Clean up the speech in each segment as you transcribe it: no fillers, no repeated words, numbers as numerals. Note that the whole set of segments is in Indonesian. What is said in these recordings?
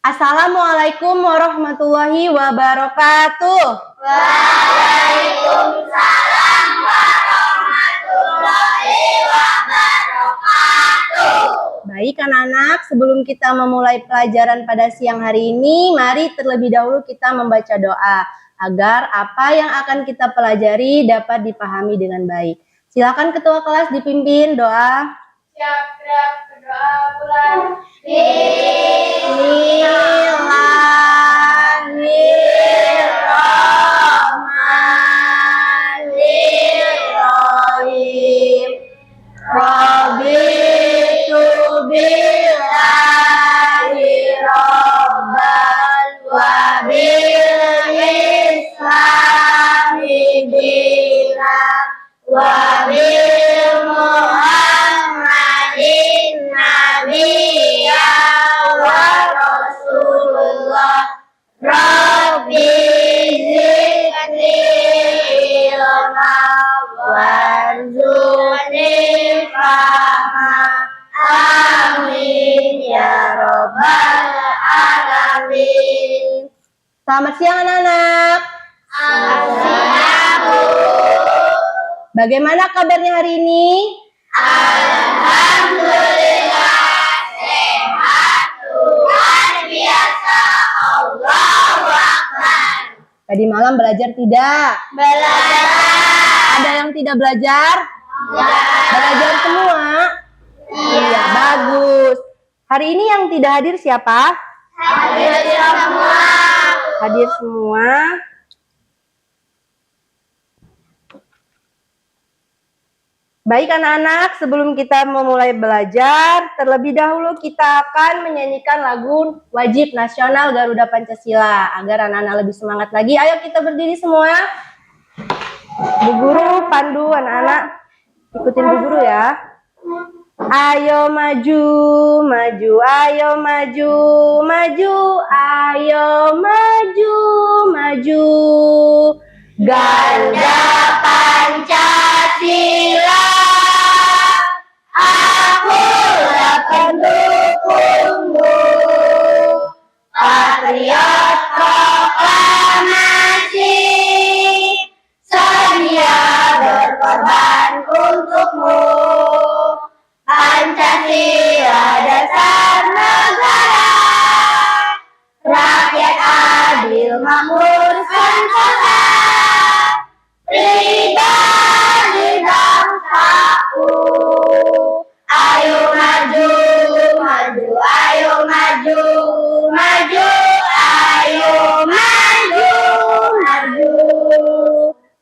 Assalamualaikum warahmatullahi wabarakatuh. Waalaikumsalam warahmatullahi wabarakatuh. Baik anak-anak, sebelum kita memulai pelajaran pada siang hari ini, mari terlebih dahulu kita membaca doa agar apa yang akan kita pelajari dapat dipahami dengan baik. Silakan ketua kelas dipimpin doa. Siap gerak berdoa bulan. Bismillahirrahmanirrahim. Raditu billahi rabban wa bil islami dinan wa bil muhammadin nabiyya wa rasulullah. Rabbi zidni ilma warzuqni fahma. Amin ya rabbal alamin. Selamat siang anak-anak. Siap, Bu. Bagaimana kabarnya hari ini? Alhamdulillah sehat, luar biasa. Allahu Akbar. Tadi malam belajar tidak? Belajar. Ada yang tidak belajar? Belajar semua? Iya, bagus. Hari ini yang tidak hadir siapa? Hadir semua. Hadir semua. Baik anak-anak, sebelum kita memulai belajar, terlebih dahulu kita akan menyanyikan lagu wajib nasional Garuda Pancasila. Agar anak-anak lebih semangat lagi, ayo kita berdiri semua. Bu Guru pandu anak-anak, ikutin Bu Guru ya. Ayo maju, maju, ayo maju, maju, ayo maju, maju. Garuda Pancasila, akulah pendukungmu. Patriot proklamasi, sedia berkorban untukmu. Pancasila dasar negara, rakyat adil makmur sentosa, pribadi bangsaku. Ayo maju, maju, ayo maju, maju, ayo maju, maju.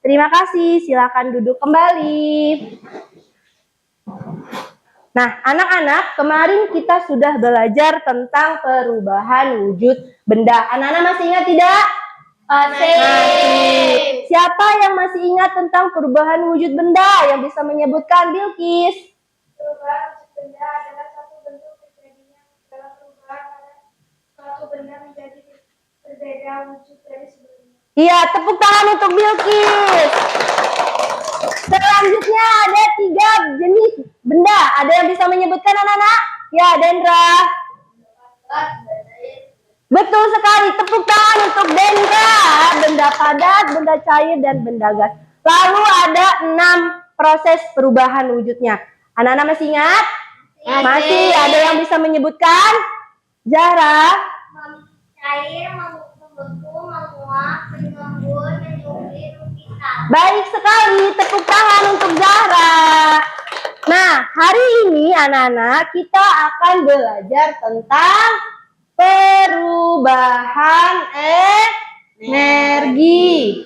Terima kasih, silakan duduk kembali. Nah, anak-anak, kemarin kita sudah belajar tentang perubahan wujud benda. Anak-anak masih ingat tidak? Masih. Siapa yang masih ingat tentang perubahan wujud benda yang bisa menyebutkan Bilqis? Perubahan wujud benda adalah satu bentuk terjadinya dalam perubahan pada suatu benda menjadi berbeda wujud dari sebelumnya. Iya, tepuk tangan untuk Bilqis. Selanjutnya ada 3 jenis benda. Ada yang bisa menyebutkan anak-anak? Ya, Dendra. Betul sekali, tepuk tangan untuk Dendra. Benda padat, benda cair, dan benda gas. Lalu ada 6 proses perubahan wujudnya. Anak-anak masih ingat? Masih. Ada yang bisa menyebutkan? Zahra? Cair, membeku, menguap, mengembun, menyublir, menghisap. Baik sekali, tepuk tangan untuk Zahra. Nah, hari ini anak-anak kita akan belajar tentang perubahan energi.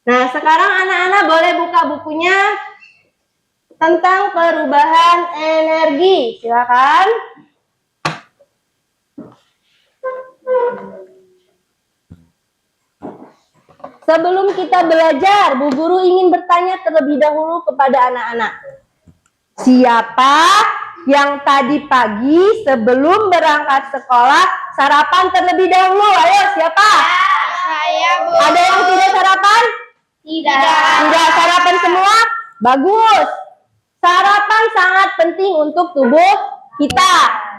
Nah, sekarang anak-anak boleh buka bukunya tentang perubahan energi. Silakan. Sebelum kita belajar, Bu Guru ingin bertanya terlebih dahulu kepada anak-anak. Siapa yang tadi pagi sebelum berangkat sekolah sarapan terlebih dahulu? Ayo, siapa? Saya, Bu. Ada yang tidak sarapan? Tidak. Tidak sarapan semua? Bagus. Sarapan sangat penting untuk tubuh kita.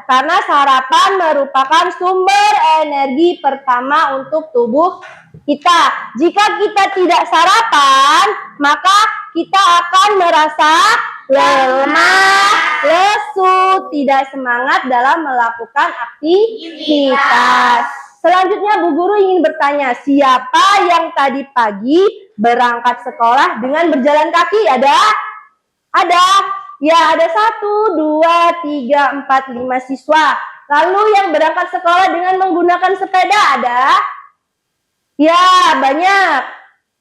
Karena sarapan merupakan sumber energi pertama untuk tubuh kita. Jika kita tidak sarapan, maka kita akan merasa lemah, lesu, tidak semangat dalam melakukan aktivitas. Selanjutnya Bu Guru ingin bertanya, siapa yang tadi pagi berangkat sekolah dengan berjalan kaki? Ada? Ada. Ya, ada 1, 2, 3, 4, 5 siswa. Lalu yang berangkat sekolah dengan menggunakan sepeda ada? Ya, banyak.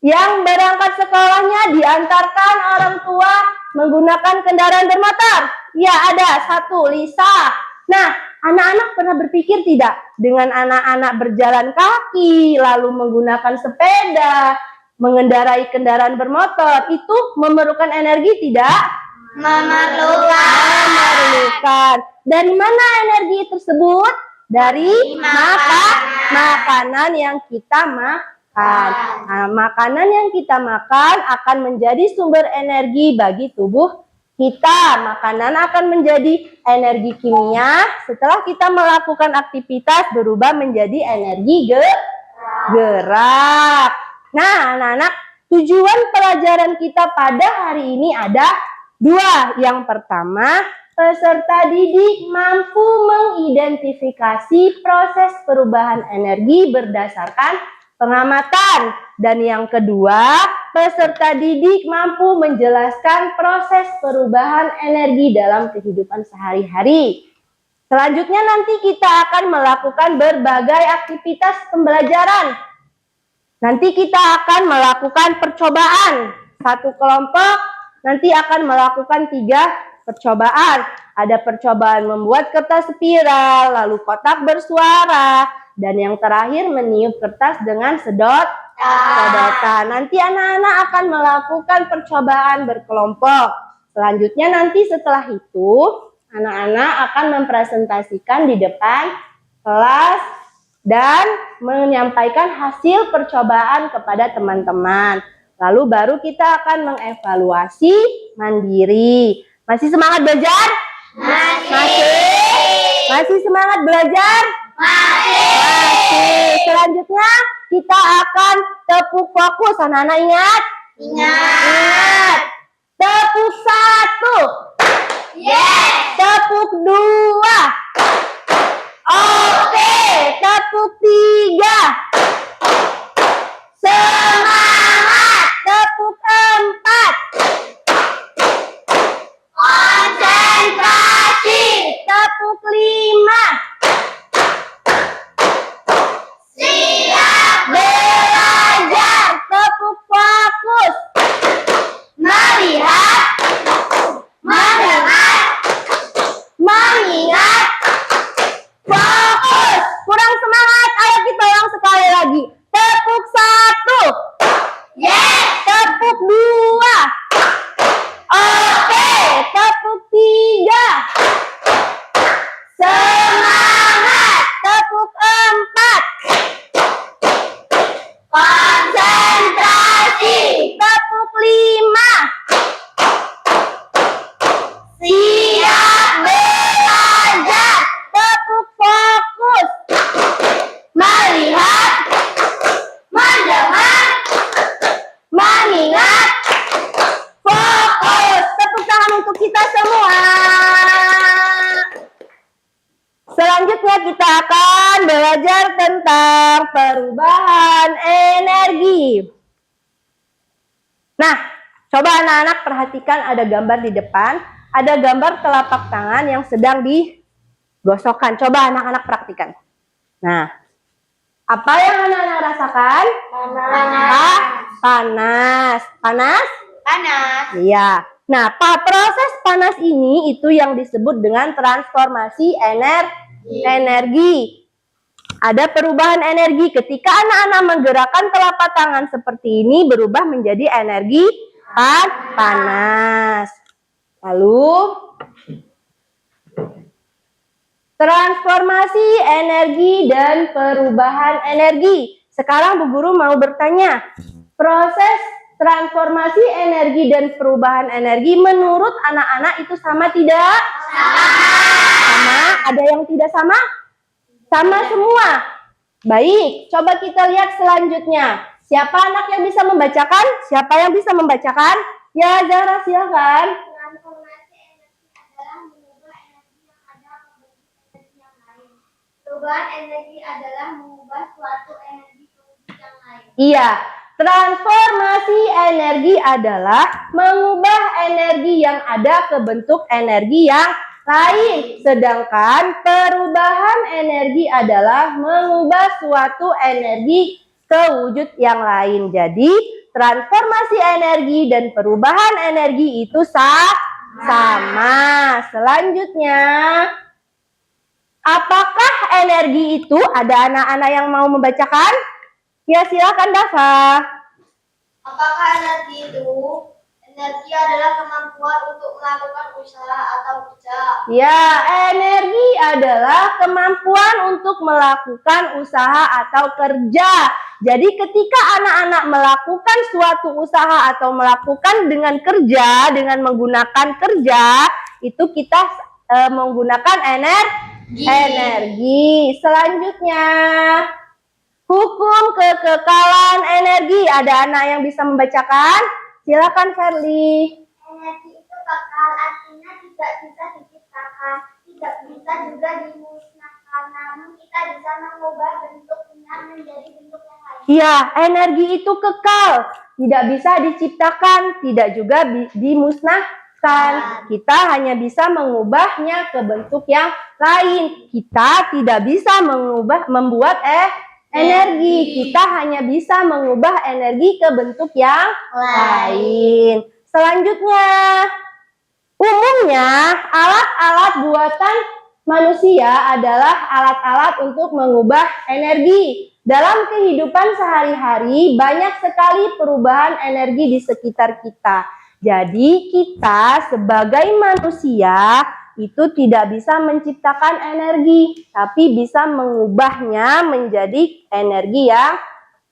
Yang berangkat sekolahnya diantarkan orang tua menggunakan kendaraan bermotor. Ya, ada 1, Lisa. Nah, anak-anak pernah berpikir tidak? Dengan anak-anak berjalan kaki, lalu menggunakan sepeda, mengendarai kendaraan bermotor, itu memerlukan energi tidak? Memerlukan. Dari mana energi tersebut? Dari makanan yang kita makan. Nah, makanan yang kita makan akan menjadi sumber energi bagi tubuh kita. Makanan akan menjadi energi kimia. Setelah kita melakukan aktivitas berubah menjadi energi gerak. Nah, anak-anak, tujuan pelajaran kita pada hari ini ada 2. Yang pertama, peserta didik mampu mengidentifikasi proses perubahan energi berdasarkan pengamatan. Dan yang kedua, peserta didik mampu menjelaskan proses perubahan energi dalam kehidupan sehari-hari. Selanjutnya nanti kita akan melakukan berbagai aktivitas pembelajaran. Nanti kita akan melakukan percobaan. Satu kelompok nanti akan melakukan 3 percobaan. Ada percobaan membuat kertas spiral, lalu kotak bersuara, dan yang terakhir meniup kertas dengan sedotan. Nanti anak-anak akan melakukan percobaan berkelompok. Selanjutnya nanti setelah itu, anak-anak akan mempresentasikan di depan kelas dan menyampaikan hasil percobaan kepada teman-teman. Lalu baru kita akan mengevaluasi mandiri. Masih semangat belajar? Masih semangat belajar? Masih. Selanjutnya kita akan tepuk fokus. Anak-anak ingat? Ingat. Tepuk 1. Yes. Tepuk 2. Oke. Tepuk 3. Semangat. Tepuk 4. Konsentrasi. Tepuk 5. Siap Belajar. Tepuk fokus. melihat, mendengar, Mengingat. Fokus. Kurang semangat. Ayo kita ulang sekali lagi. Tepuk 1. yes, Tepuk 2. Oke. Tepuk 3. Semangat. Tepuk 4. konsentrasi, Tepuk 5. siap Belajar. Tepuk fokus. melihat, mendengar, Mengingat. Fokus. Tepuk tangan untuk kita semua. Selanjutnya kita akan belajar tentang perubahan energi. Nah, coba anak-anak perhatikan ada gambar di depan. Ada gambar telapak tangan yang sedang digosokkan. Coba anak-anak praktikan. Nah, apa yang anak-anak rasakan? panas, Panas. Panas? panas, Iya. Nah, proses panas ini itu yang disebut dengan transformasi energi. Ada perubahan energi ketika anak-anak menggerakkan telapak tangan seperti ini berubah menjadi energi panas. Lalu transformasi energi dan perubahan energi. Sekarang Bu Guru mau bertanya, proses transformasi energi dan perubahan energi menurut anak-anak itu sama tidak? Sama. Ada yang tidak sama? Sama semua. Baik, coba kita lihat selanjutnya. Siapa anak yang bisa membacakan? Siapa yang bisa membacakan? Ya, Zahra, silakan. Transformasi energi adalah mengubah energi yang ada ke bentuk energi yang lain. Perubahan energi adalah mengubah suatu energi ke wujud yang lain. Iya, transformasi energi adalah mengubah energi yang ada ke bentuk energi yang lain. Sedangkan perubahan energi adalah mengubah suatu energi ke wujud yang lain. Jadi, transformasi energi dan perubahan energi itu sama. Selanjutnya, apakah energi itu? Ada anak-anak yang mau membacakan? Ya, silakan Dafa. Apakah energi itu? Energi adalah kemampuan untuk melakukan usaha atau kerja. Ya, energi adalah kemampuan untuk melakukan usaha atau kerja. Jadi ketika anak-anak melakukan suatu usaha atau melakukan dengan kerja, dengan menggunakan kerja, itu kita menggunakan energi. Selanjutnya, hukum kekekalan energi. Ada anak yang bisa membacakan? Silakan Ferli. Energi itu kekal, artinya tidak bisa diciptakan, tidak bisa juga dimusnahkan, namun kita bisa mengubah bentuknya menjadi bentuk yang lain. Iya, energi itu kekal, tidak bisa diciptakan, tidak juga dimusnahkan. Kita hanya bisa mengubahnya ke bentuk yang lain. Kita tidak bisa membuat energi. Kita hanya bisa mengubah energi ke bentuk yang lain. Selanjutnya, umumnya alat-alat buatan manusia adalah alat-alat untuk mengubah energi. Dalam kehidupan sehari-hari banyak sekali perubahan energi di sekitar kita. Jadi kita sebagai manusia itu tidak bisa menciptakan energi, tapi bisa mengubahnya menjadi energi yang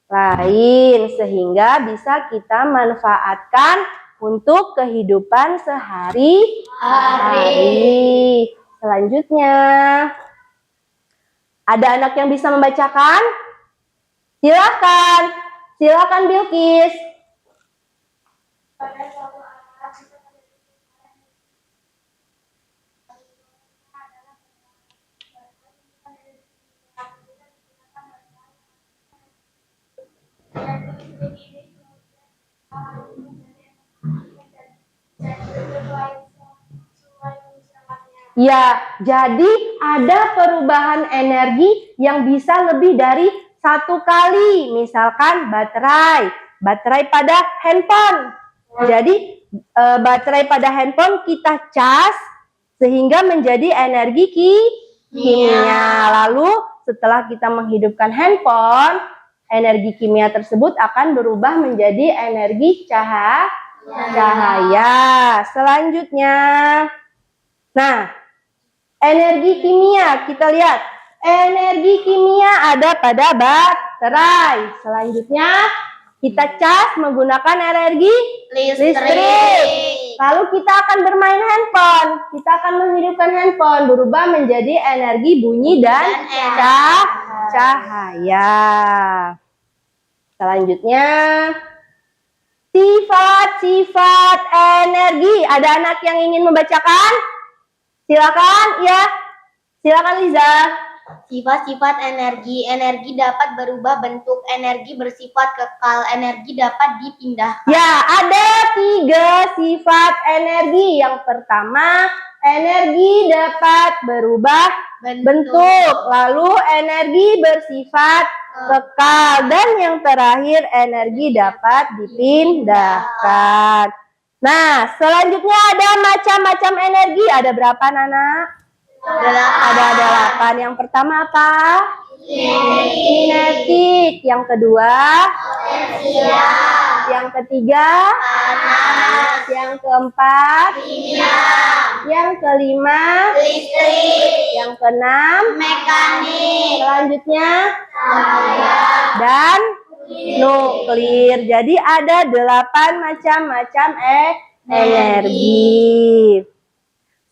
lain, sehingga bisa kita manfaatkan untuk kehidupan sehari-hari. Selanjutnya, ada anak yang bisa membacakan? Silakan Bilqis. Pada suatu alat bisa Ya, jadi ada perubahan energi yang bisa lebih dari satu kali. Misalkan baterai pada handphone. Jadi baterai pada handphone kita cas sehingga menjadi energi kimia. Lalu setelah kita menghidupkan handphone, energi kimia tersebut akan berubah menjadi energi cahaya. Selanjutnya, nah, energi kimia, kita lihat. Energi kimia ada pada baterai. Selanjutnya, kita cas menggunakan energi listrik. Lalu kita akan bermain handphone. Kita akan menghidupkan handphone, berubah menjadi energi bunyi dan cahaya. Selanjutnya, sifat-sifat energi. Ada anak yang ingin membacakan? Silakan, ya. Silakan Liza. Sifat-sifat energi. Energi dapat berubah bentuk. Energi bersifat kekal. Energi dapat dipindahkan. Ya, ada 3 sifat energi. Yang pertama, energi dapat berubah bentuk. Lalu energi bersifat kekal. Dan yang terakhir, energi dapat dipindahkan. Nah, selanjutnya ada macam-macam energi. Ada berapa, Nana? Ada 8. Yang pertama apa? Kinetik. Yang kedua? Potensial. Yang ketiga? Panas. Yang keempat? Kimia. Yang kelima? Listrik. Yang keenam? Mekanik. Selanjutnya? Cahaya. Dan? nuklir. Jadi ada 8 macam energi.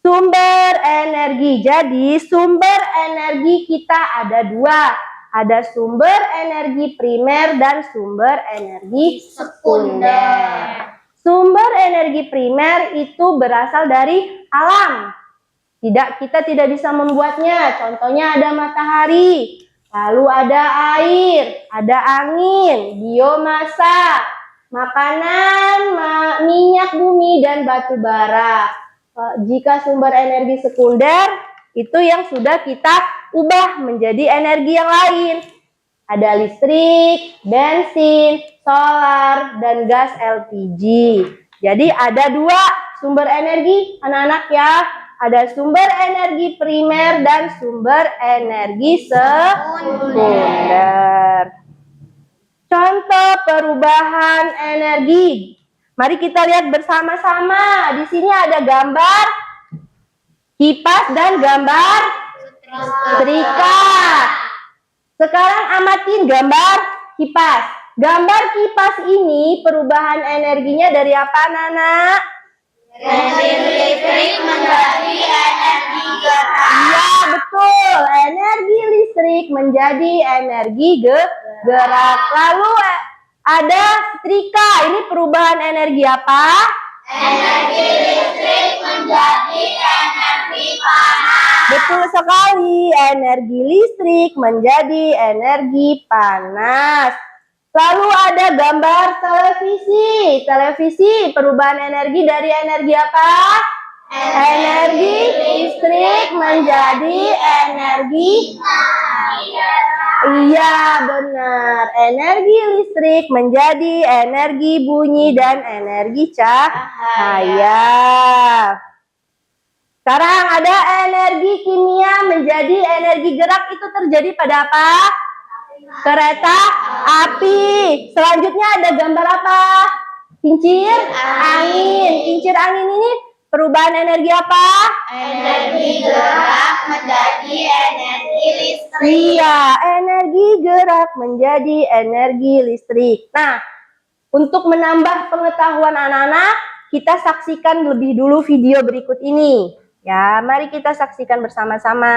Sumber energi. Jadi sumber energi kita ada 2. Ada sumber energi primer dan sumber energi sekunder. Sumber energi primer itu berasal dari alam. Kita tidak bisa membuatnya. Contohnya ada matahari, lalu ada air, ada angin, biomasa, makanan, minyak bumi, dan batu bara. Jika sumber energi sekunder, itu yang sudah kita ubah menjadi energi yang lain. Ada listrik, bensin, solar, dan gas LPG. Jadi ada 2 sumber energi, anak-anak ya. Ada sumber energi primer dan sumber energi sekunder. Contoh perubahan energi. Mari kita lihat bersama-sama. Di sini ada gambar kipas dan gambar setrika. Sekarang amatin gambar kipas. Gambar kipas ini perubahan energinya dari apa, anak-anak? Energi listrik menjadi energi gerak. Iya, betul. Energi listrik menjadi energi gerak. Lalu ada setrika. Ini perubahan energi apa? Energi listrik menjadi energi panas. Betul sekali. Energi listrik menjadi energi panas. Lalu ada gambar televisi. Televisi perubahan energi dari energi apa? Energi listrik menjadi energi. Iya, benar. Energi listrik menjadi energi bunyi dan energi cahaya. Sekarang ada energi kimia menjadi energi gerak. Itu terjadi pada apa? Kereta api. Selanjutnya ada gambar apa? Kincir angin. Kincir angin ini perubahan energi apa? Energi gerak menjadi energi listrik. Iya, energi gerak menjadi energi listrik. Nah, untuk menambah pengetahuan anak-anak, kita saksikan lebih dulu video berikut ini. Ya, mari kita saksikan bersama-sama.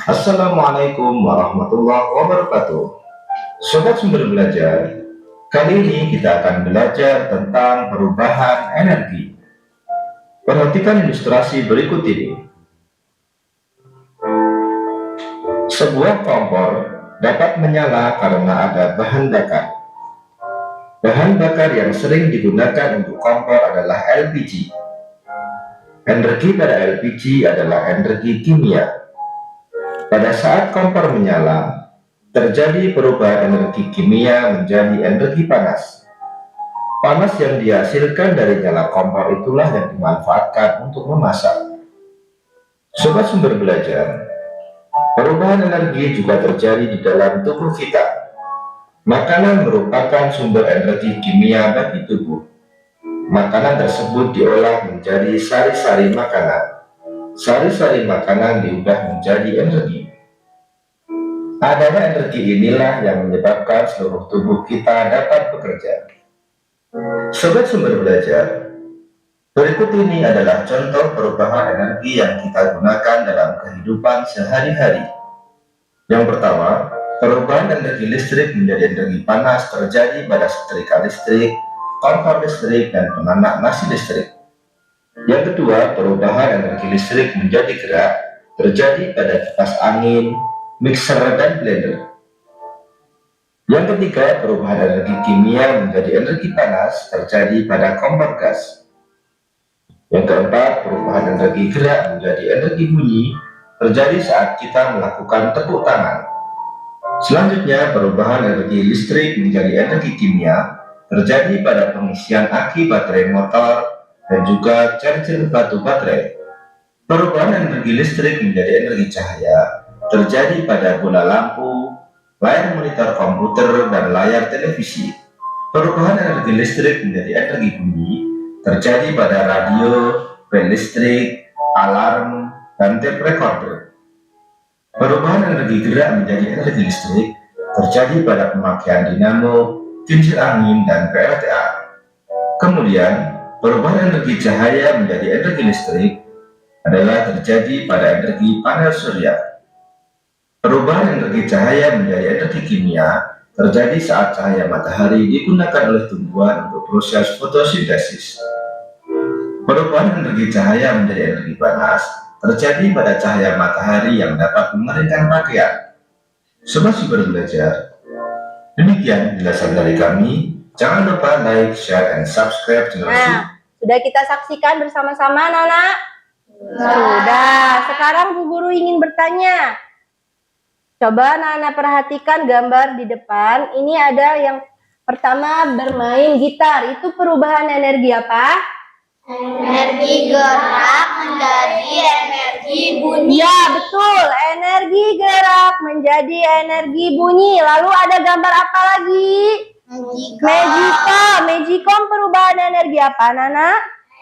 Assalamualaikum warahmatullahi wabarakatuh. Sobat Sumber Belajar, kali ini kita akan belajar tentang perubahan energi. Perhatikan ilustrasi berikut ini. Sebuah kompor dapat menyala karena ada bahan bakar. Bahan bakar yang sering digunakan untuk kompor adalah LPG. Energi pada LPG adalah energi kimia. Pada saat kompor menyala, terjadi perubahan energi kimia menjadi energi panas. Panas yang dihasilkan dari nyala kompor itulah yang dimanfaatkan untuk memasak. Sobat Sumber Belajar, perubahan energi juga terjadi di dalam tubuh kita. Makanan merupakan sumber energi kimia bagi tubuh. Makanan tersebut diolah menjadi sari-sari makanan. Sari-sari makanan diubah menjadi energi. Adanya energi inilah yang menyebabkan seluruh tubuh kita dapat bekerja. Sobat Sumber Belajar, berikut ini adalah contoh perubahan energi yang kita gunakan dalam kehidupan sehari-hari. Yang pertama, perubahan energi listrik menjadi energi panas terjadi pada setrika listrik, kompor listrik, dan penanak nasi listrik. Yang kedua, perubahan energi listrik menjadi gerak terjadi pada kipas angin, mixer, dan blender. Yang ketiga, perubahan energi kimia menjadi energi panas terjadi pada kompor gas. Yang keempat, perubahan energi gerak menjadi energi bunyi terjadi saat kita melakukan tepuk tangan. Selanjutnya, perubahan energi listrik menjadi energi kimia terjadi pada pengisian aki baterai motor dan juga charger batu baterai. Perubahan energi listrik menjadi energi cahaya terjadi pada bola lampu, layar monitor komputer, dan layar televisi. Perubahan energi listrik menjadi energi bunyi terjadi pada radio, bel listrik, alarm, dan tape recorder. Perubahan energi gerak menjadi energi listrik terjadi pada pemakaian dinamo, kincir angin, dan PLTA. Kemudian, perubahan energi cahaya menjadi energi listrik adalah terjadi pada energi panel surya. Perubahan energi cahaya menjadi energi kimia terjadi saat cahaya matahari digunakan oleh tumbuhan untuk proses fotosintesis. Perubahan energi cahaya menjadi energi panas terjadi pada cahaya matahari yang dapat mengeringkan pakaian. Sobat Sumber Belajar, demikian penjelasan dari kami. Jangan lupa like, share, and subscribe channel ini. Nah, sudah kita saksikan bersama-sama, anak-anak? Sudah. Sekarang Bu Guru ingin bertanya. Coba anak-anak perhatikan gambar di depan. Ini ada yang pertama bermain gitar. Itu perubahan energi apa? Energi gerak menjadi energi bunyi. Ya, betul. Energi gerak menjadi energi bunyi. Lalu ada gambar apa lagi? Magicom. Magicom perubahan energi apa, Nana?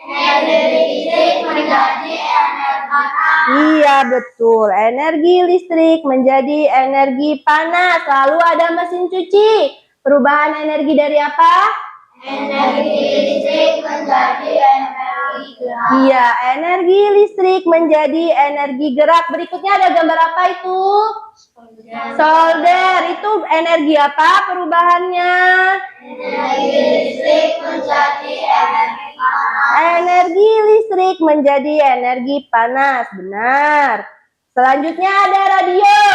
Energi listrik menjadi energi panas. Iya, betul. Energi listrik menjadi energi panas. Lalu ada mesin cuci. Perubahan energi dari apa? Energi listrik menjadi energi gerak. Iya, energi listrik menjadi energi gerak. Berikutnya ada gambar apa itu? Solder. Itu energi apa perubahannya? Energi listrik menjadi energi panas. Energi listrik menjadi energi panas. Benar. Selanjutnya ada radio.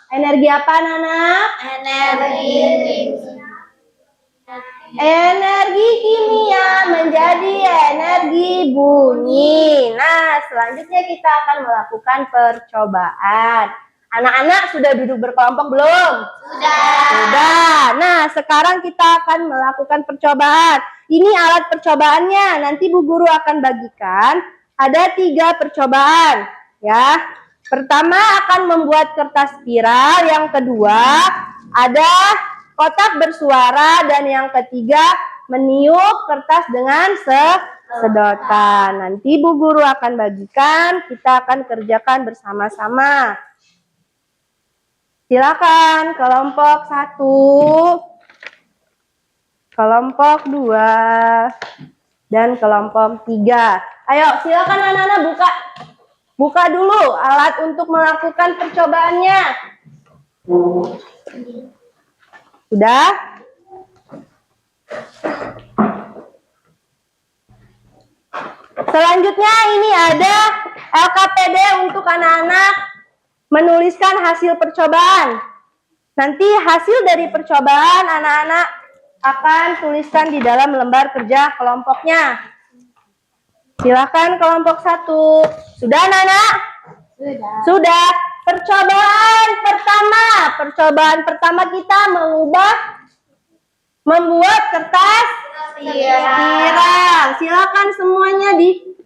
Energi apa, Nana? Energi listrik. Energi kimia menjadi energi bunyi. Nah, selanjutnya kita akan melakukan percobaan. Anak-anak sudah duduk berkelompok belum? Sudah. Nah, sekarang kita akan melakukan percobaan. Ini alat percobaannya. Nanti Bu Guru akan bagikan. Ada 3 percobaan. Ya. Pertama akan membuat kertas spiral. Yang kedua ada kotak bersuara, dan yang ketiga meniup kertas dengan sedotan. Nanti Bu Guru akan bagikan, kita akan kerjakan bersama-sama. Silakan kelompok 1, kelompok 2, dan kelompok 3. Ayo silakan anak-anak buka dulu alat untuk melakukan percobaannya. Sudah? Selanjutnya ini ada LKPD untuk anak-anak menuliskan hasil percobaan. Nanti hasil dari percobaan anak-anak akan tuliskan di dalam lembar kerja kelompoknya. Silakan kelompok 1. Sudah anak-anak? Sudah. Percobaan pertama kita membuat kertas spiral. Silakan semuanya di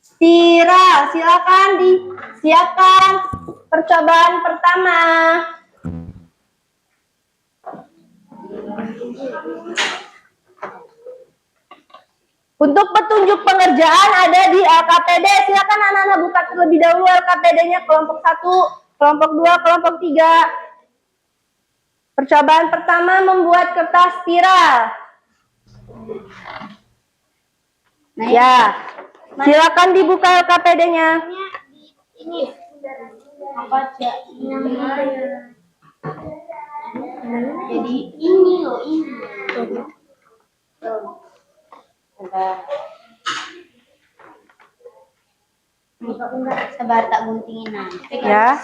spiral. Silakan disiapkan percobaan pertama. Untuk petunjuk pengerjaan ada di LKPD. Silakan anak-anak buka terlebih dahulu LKPD-nya kelompok 1, kelompok 2, kelompok 3. Percobaan pertama membuat kertas spiral. Ya, silakan dibuka LKPD-nya. Ini Apa aja? Jadi ini loh ini. Sabar tak guntingin nanti. Ya.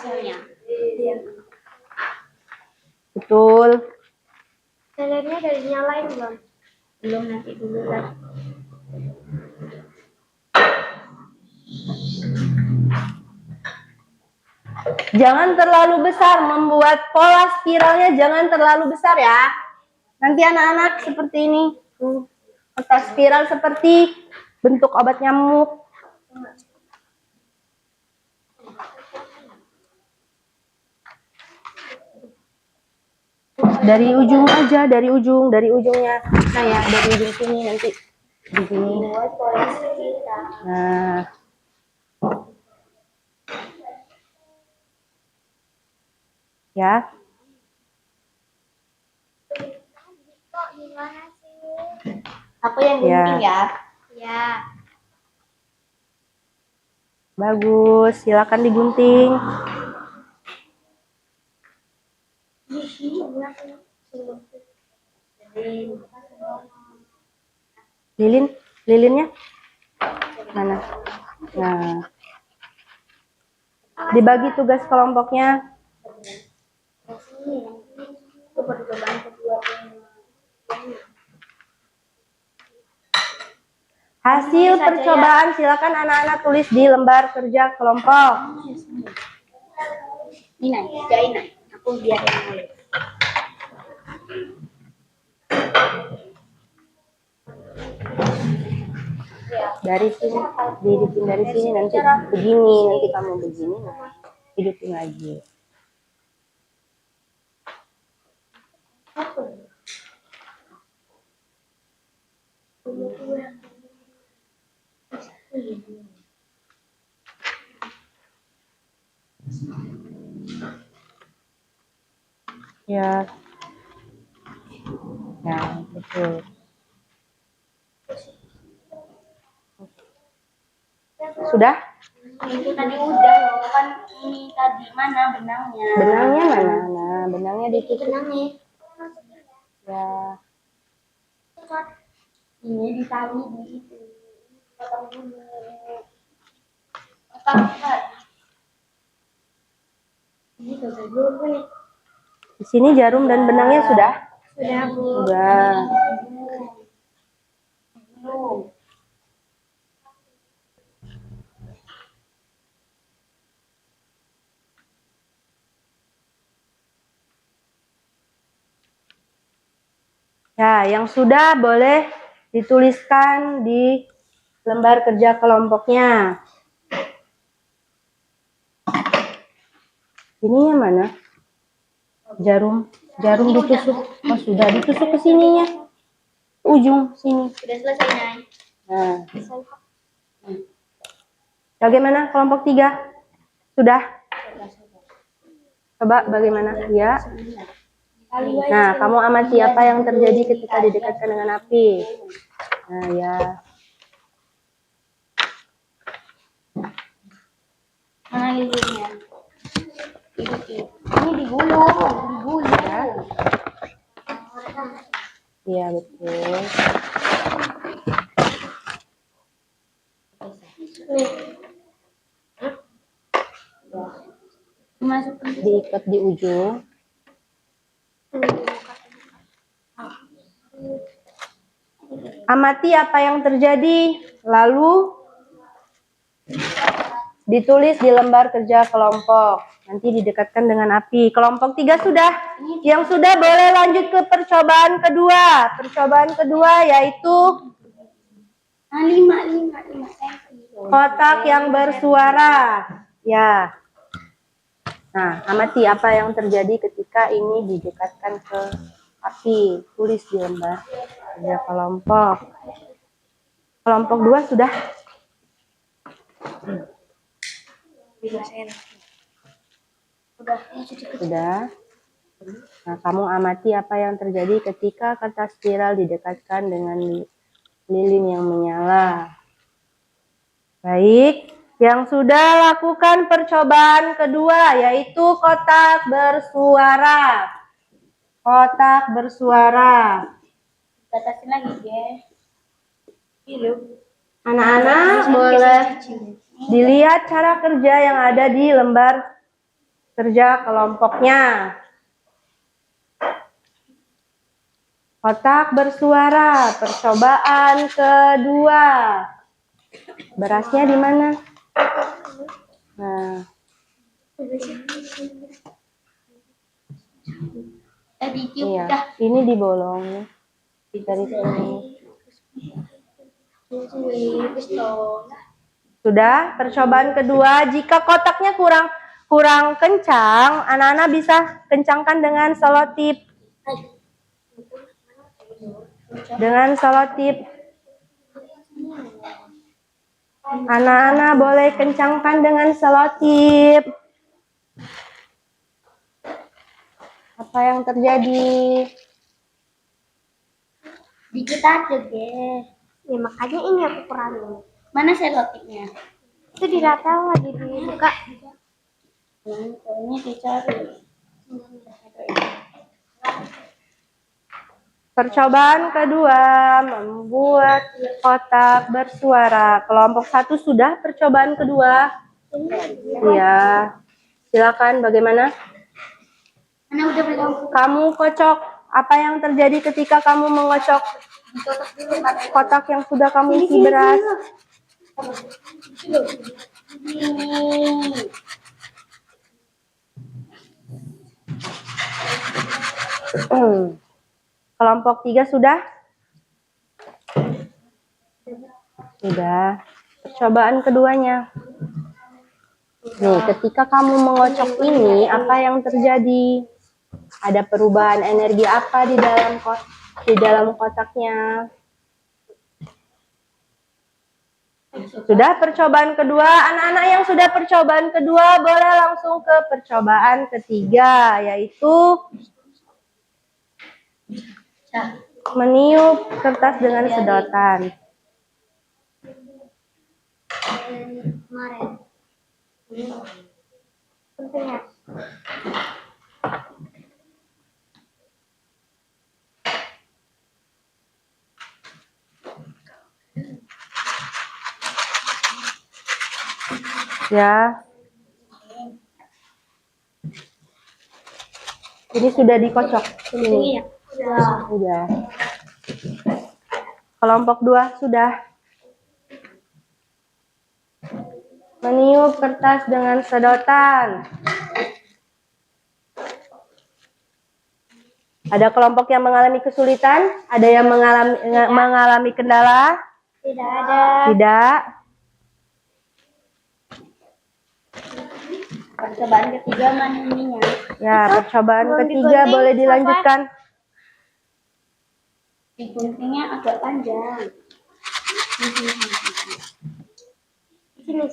Betul. Telurnya dari nyalain belum? Belum, nanti dulu lah. Jangan terlalu besar, membuat pola spiralnya jangan terlalu besar ya. Nanti anak-anak seperti ini. Kertas spiral seperti bentuk obat nyamuk. Dari ujung aja, dari ujungnya. Nah ya, dari ujung sini nanti. Di sini. Nah. Ya. Kok gimana sih? Aku yang gunting ya. Ya. Bagus, silakan digunting. Lilinnya mana? Nah, dibagi tugas kelompoknya. Hasil percobaan silakan anak-anak tulis di lembar kerja kelompok. Ini kerjain. Aku biar nulis. Dari sini, dihidupin dari sini, nanti begini, nanti kamu begini, hidupin lagi. Ya, ya betul. Sudah? Itu tadi udah loh, kan ini tadi mana benangnya? Benangnya mana? Nah, benangnya di situ. Ya. Ini ditali di itu. Potong dulu. Potong. Ini gagal dulu nih. Di sini jarum dan benangnya sudah? Sudah, Bu. Sudah. Belum. Ya, yang sudah boleh dituliskan di lembar kerja kelompoknya. Ininya mana? Jarum ditusuk. Oh, sudah ditusuk ke sininya. Ujung sini. Sudah selesai, Nay. Nah. Bagaimana kelompok 3? Sudah? Coba bagaimana? Ya. Nah, kamu amati apa yang terjadi ketika didekatkan dengan api. Nah, ya. Mana lilinnya? Ini digulung ya. Iya, betul. Masukin Diikat di ujung. Amati apa yang terjadi, lalu ditulis di lembar kerja kelompok. Nanti didekatkan dengan api. Kelompok 3 sudah. Yang sudah boleh lanjut ke percobaan kedua. Percobaan kedua yaitu 5 kotak yang bersuara. Ya. Nah, amati apa yang terjadi ketika ini didekatkan ke api. Tulis di lembar kerja kelompok. Kelompok 2 sudah. Sudah. Nah, kamu amati apa yang terjadi ketika kertas spiral didekatkan dengan lilin yang menyala. Baik, yang sudah lakukan percobaan kedua yaitu kotak bersuara. Kotak bersuara. Batasin lagi, guys. Anak-anak boleh dilihat cara kerja yang ada di lembar kerja kelompoknya. Kotak bersuara, percobaan kedua. Berasnya di mana? Nah, iya, ini dibolong dari sini. Sudah, percobaan kedua. Jika kotaknya kurang kencang, anak-anak bisa kencangkan dengan selotip. Anak-anak boleh kencangkan dengan selotip. Apa yang terjadi? Dikit aja deh. Ya makanya ini aku kurangin. Mana selotipnya? Itu di rapel lagi dibuka. Ini dicari. Percobaan kedua membuat kotak bersuara. Kelompok 1 sudah percobaan kedua? Iya. Silakan bagaimana? Mana udah belum? Kamu kocok. Apa yang terjadi ketika kamu mengocok kotak yang sudah kamu isi beras? Kelompok 3 sudah? Sudah. Percobaan keduanya. Nih, ketika kamu mengocok ini, apa yang terjadi? Ada perubahan energi apa di dalam kotaknya? Sudah percobaan kedua? Anak-anak yang sudah percobaan kedua boleh langsung ke percobaan ketiga, yaitu meniup kertas dengan sedotan. Kemarin. Penting ya. Ya. Ini sudah dikocok. Ini. Sudah. Kelompok 2 sudah. Meniup kertas dengan sedotan. Ada kelompok yang mengalami kesulitan? Ada yang mengalami kendala? Tidak ada. Tidak. Percobaan ketiga mana ininya? Ya, percobaan belum ketiga digunting, boleh dilanjutkan. Diguntingnya agak panjang. Sini.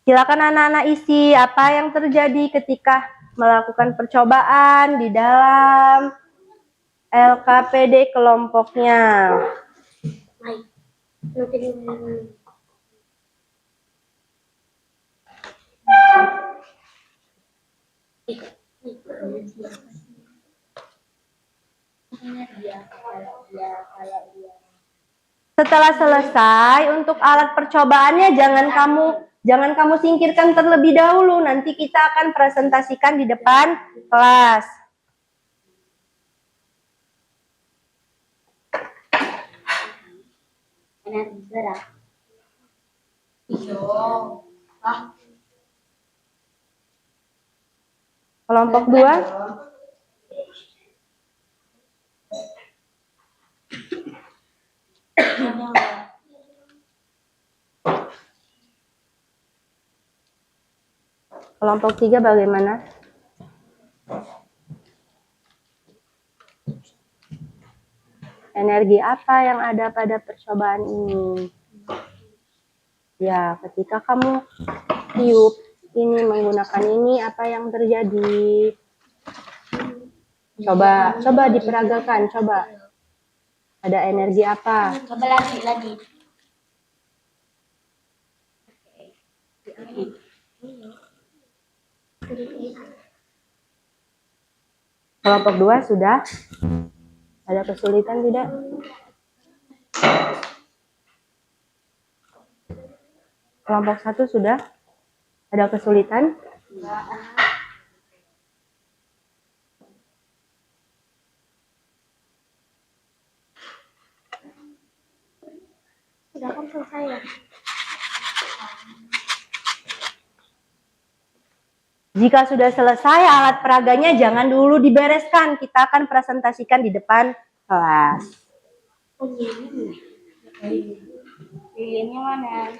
Silakan anak-anak isi apa yang terjadi ketika melakukan percobaan di dalam LKPD kelompoknya. Setelah selesai untuk alat percobaannya jangan kamu singkirkan terlebih dahulu. Nanti kita akan presentasikan di depan kelas. Energi berat. Kelompok 2. Kelompok 3 bagaimana? Energi apa yang ada pada percobaan ini? Ya, ketika kamu tiup ini menggunakan ini, apa yang terjadi? Coba diperagakan, coba. Ada energi apa? Coba lagi. Kelompok 2 sudah? Ada kesulitan tidak? Kelompok 1 sudah? Ada kesulitan? Sudah kan selesai ya? Jika sudah selesai alat peraganya jangan dulu dibereskan. Kita akan presentasikan di depan kelas. Lilinnya mana?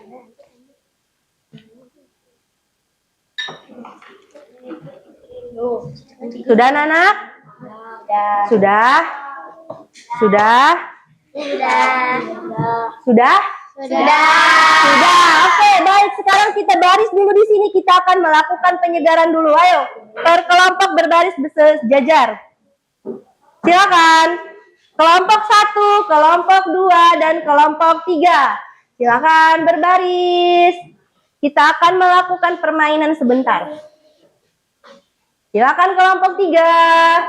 Sudah anak-anak? Sudah? Sudah? Sudah? Sudah. Oke, baik. Sekarang kita baris dulu di sini. Kita akan melakukan penyegaran dulu. Ayo, per kelompok berbaris bersejajar. Silakan. Kelompok 1, kelompok 2, dan kelompok 3. Silakan berbaris. Kita akan melakukan permainan sebentar. Silakan kelompok 3.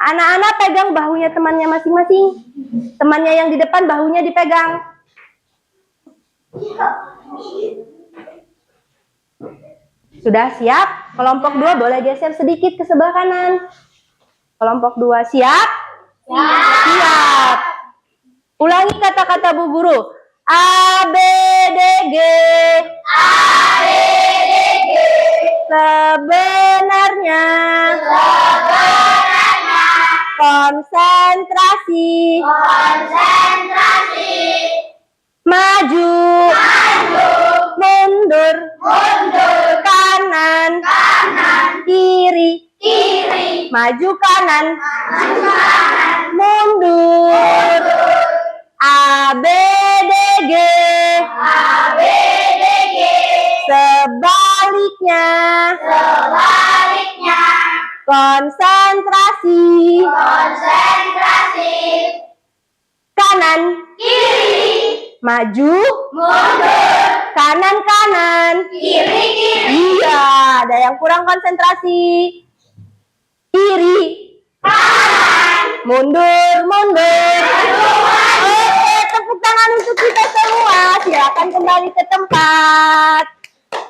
Anak-anak pegang bahunya temannya masing-masing. Temannya yang di depan bahunya dipegang. Sudah siap? Kelompok 2 boleh geser sedikit ke sebelah kanan. Kelompok 2 siap? Siap. Ulangi kata-kata Bu Guru. A, B, D, G. Sebenarnya. Konsentrasi. Maju. Mundur. Kanan. Kiri. Maju kanan. Mundur. A, B, D, G. Sebaliknya. Konsentrasi. Kanan. Maju. Kanan. Iya, ada yang kurang konsentrasi. Kiri. Mundur. Oke, tepuk tangan untuk kita semua. Silakan kembali ke tempat.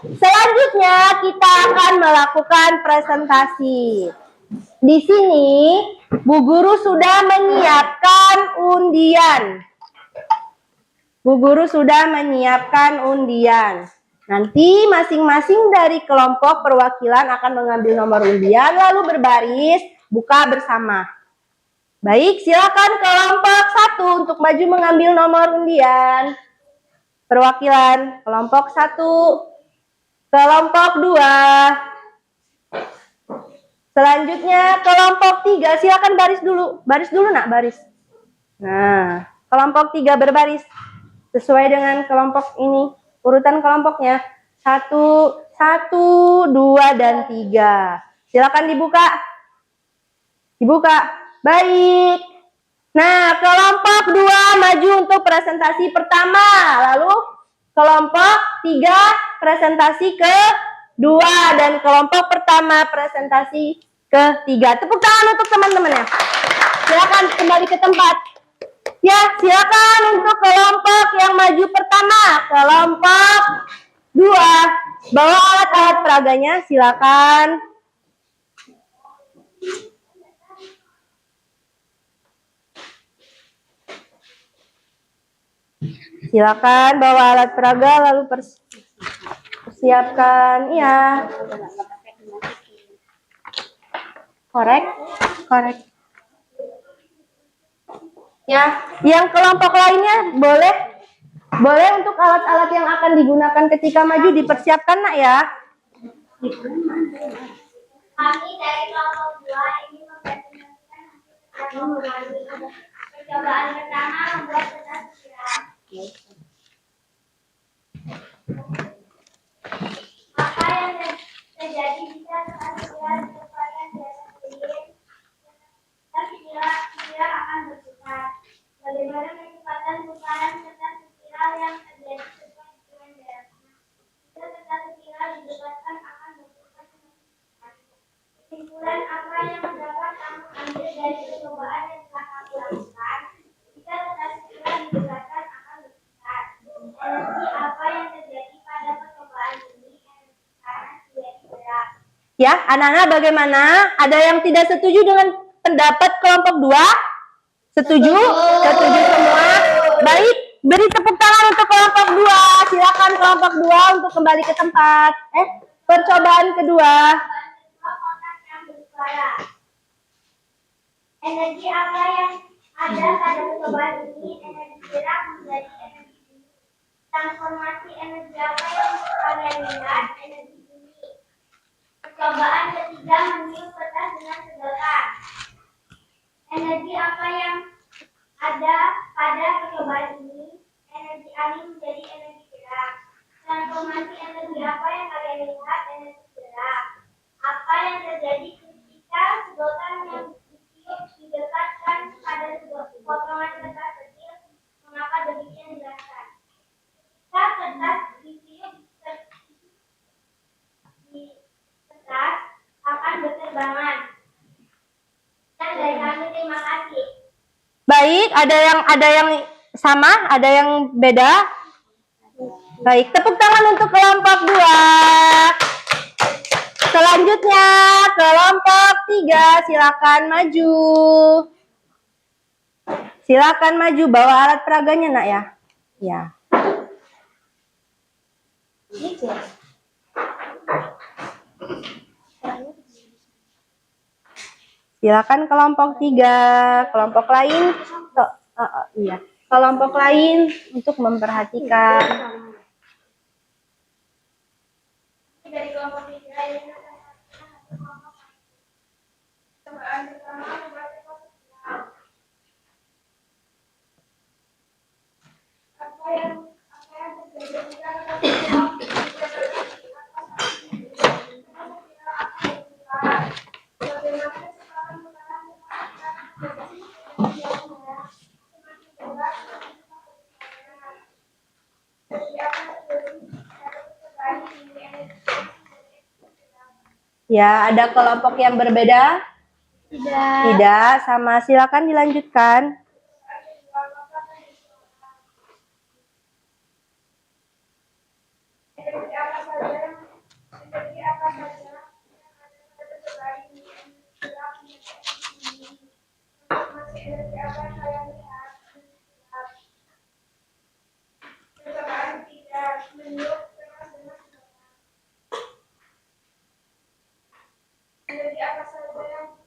Selanjutnya kita akan melakukan presentasi. Di sini Bu Guru sudah menyiapkan undian. Nanti masing-masing dari kelompok perwakilan akan mengambil nomor undian lalu berbaris buka bersama. Baik, silakan kelompok 1 untuk maju mengambil nomor undian. Perwakilan kelompok 1, kelompok 2. Selanjutnya kelompok 3, silakan baris dulu. Baris dulu nak, baris. Nah, kelompok 3 berbaris sesuai dengan kelompok ini. Urutan kelompoknya 1, 2, dan 3. Silakan dibuka. Baik. Nah, kelompok 2 maju untuk presentasi pertama. Lalu kelompok 3 presentasi kedua. Dan kelompok pertama presentasi ketiga. Tepuk tangan untuk teman-temannya. Silakan kembali ke tempat. Ya, silakan untuk kelompok yang maju pertama. Kelompok 2. Bawa alat-alat peraganya, silakan. Silakan bawa alat peraga lalu persiapkan. Iya. Korek. Ya, yang kelompok lainnya boleh untuk alat-alat yang akan digunakan ketika maju dipersiapkan nak ya. Kami dari kelompok 2 ini mempresentasikan percobaan pertama membuat kertas pikiran. Apa yang terjadi jika kertas pikiran merupakan biasa lilin dan pikiran akan berputar. Bagaimana kecepatan putaran kertas pikiran yang terjadi sesuai dengan jaraknya? Jika kertas pikiran didekatkan akan berputar semakin cepat. Kesimpulan apa yang dapat kamu ambil dari percobaan yang telah kamu lakukan? Jika kertas pikiran didekatkan akan berputar. Energi apa yang terjadi pada percobaan ini? Energi panas menjadi berat. Ya, anak-anak bagaimana? Ada yang tidak setuju dengan pendapat kelompok 2? Setuju? Setuju semua? Baik, beri tepuk tangan untuk kelompok 2. Silakan kelompok 2 untuk kembali ke tempat. Percobaan kedua. Kotak yang bersuara. Energi apa yang ada pada percobaan ini? Energi gerak menjadi energi bunyi. Transformasi energi apa yang kalian lihat? Energi bunyi. Percobaan ketiga meniup kertas dengan sedotan. Energi apa yang ada pada percobaan ini? Energi angin menjadi energi gerak. Transformasi energi apa yang kalian lihat? Energi gerak. Apa yang terjadi ketika sedotan yang ditiup didekatkan pada potongan kertas kecil? Mengapa demikian? Jelaskan. Ketika kertas ditiup di kertas akan berterbangan. Dan dari kami terima kasih. Baik, ada yang sama, ada yang beda. Baik, tepuk tangan untuk kelompok 2. Selanjutnya kelompok 3, silakan maju. Silakan maju, bawa alat peraganya nak ya. Ya. Silakan kelompok 3, kelompok lain. Iya, kelompok lain untuk memperhatikan. Dari kelompok 3 ini percobaan pertama membaca konsep. Apa yang terjadi jika Ya, ada kelompok yang berbeda? Tidak, sama. Silakan dilanjutkan. energi apa saja yang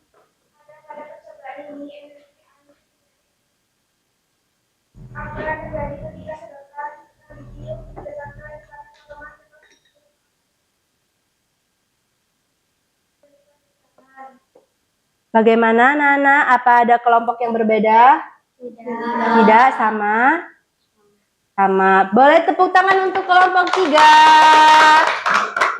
ada pada percobaan ini? Apa yang terjadi ketika sedotan ditiup didekatkan pada potongan kertas kecil? Bagaimana, Nana? Apa ada kelompok yang berbeda? Tidak, sama. Sama. Boleh tepuk tangan untuk kelompok 3.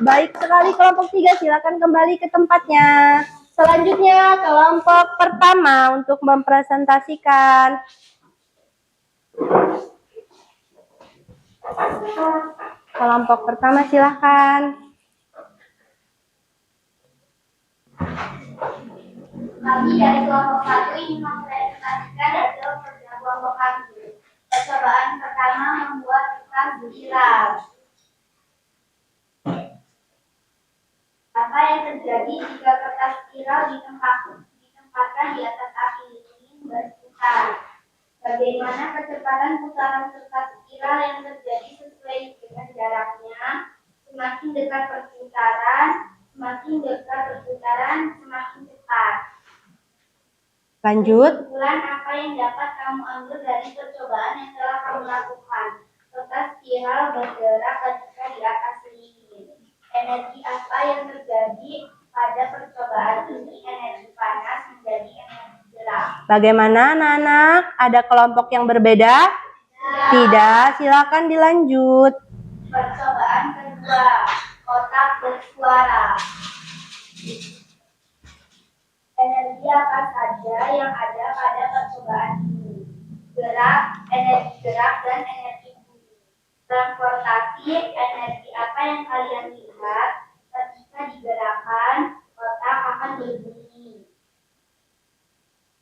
Baik sekali kelompok 3, silakan kembali ke tempatnya. Selanjutnya kelompok pertama untuk mempresentasikan. Kelompok pertama silahkan. Kami dari kelompok 1 ingin mempresentasikan hasil kerja kelompok kami. Percobaan pertama membuat kertas spiral. Apa yang terjadi jika kertas spiral ditempatkan di atas api lilin berputar? Bagaimana kecepatan putaran kertas spiral yang terjadi sesuai dengan jaraknya? Semakin dekat perputaran, semakin cepat. Lanjut. Kesimpulan apa yang dapat kamu ambil dari percobaan yang telah kamu lakukan? Kertas spiral bergerak ketika di atas lilin. Energi apa yang terjadi pada percobaan ini? Energi panas menjadi energi gerak. Bagaimana, anak-anak? Ada kelompok yang berbeda? Tidak, silakan dilanjut. Percobaan kedua, kotak bersuara. Energi apa saja yang ada pada percobaan ini? Energi gerak dan energi bunyi. Transportasi, energi apa yang kalian lihat ketika digerakkan kotak akan berbunyi.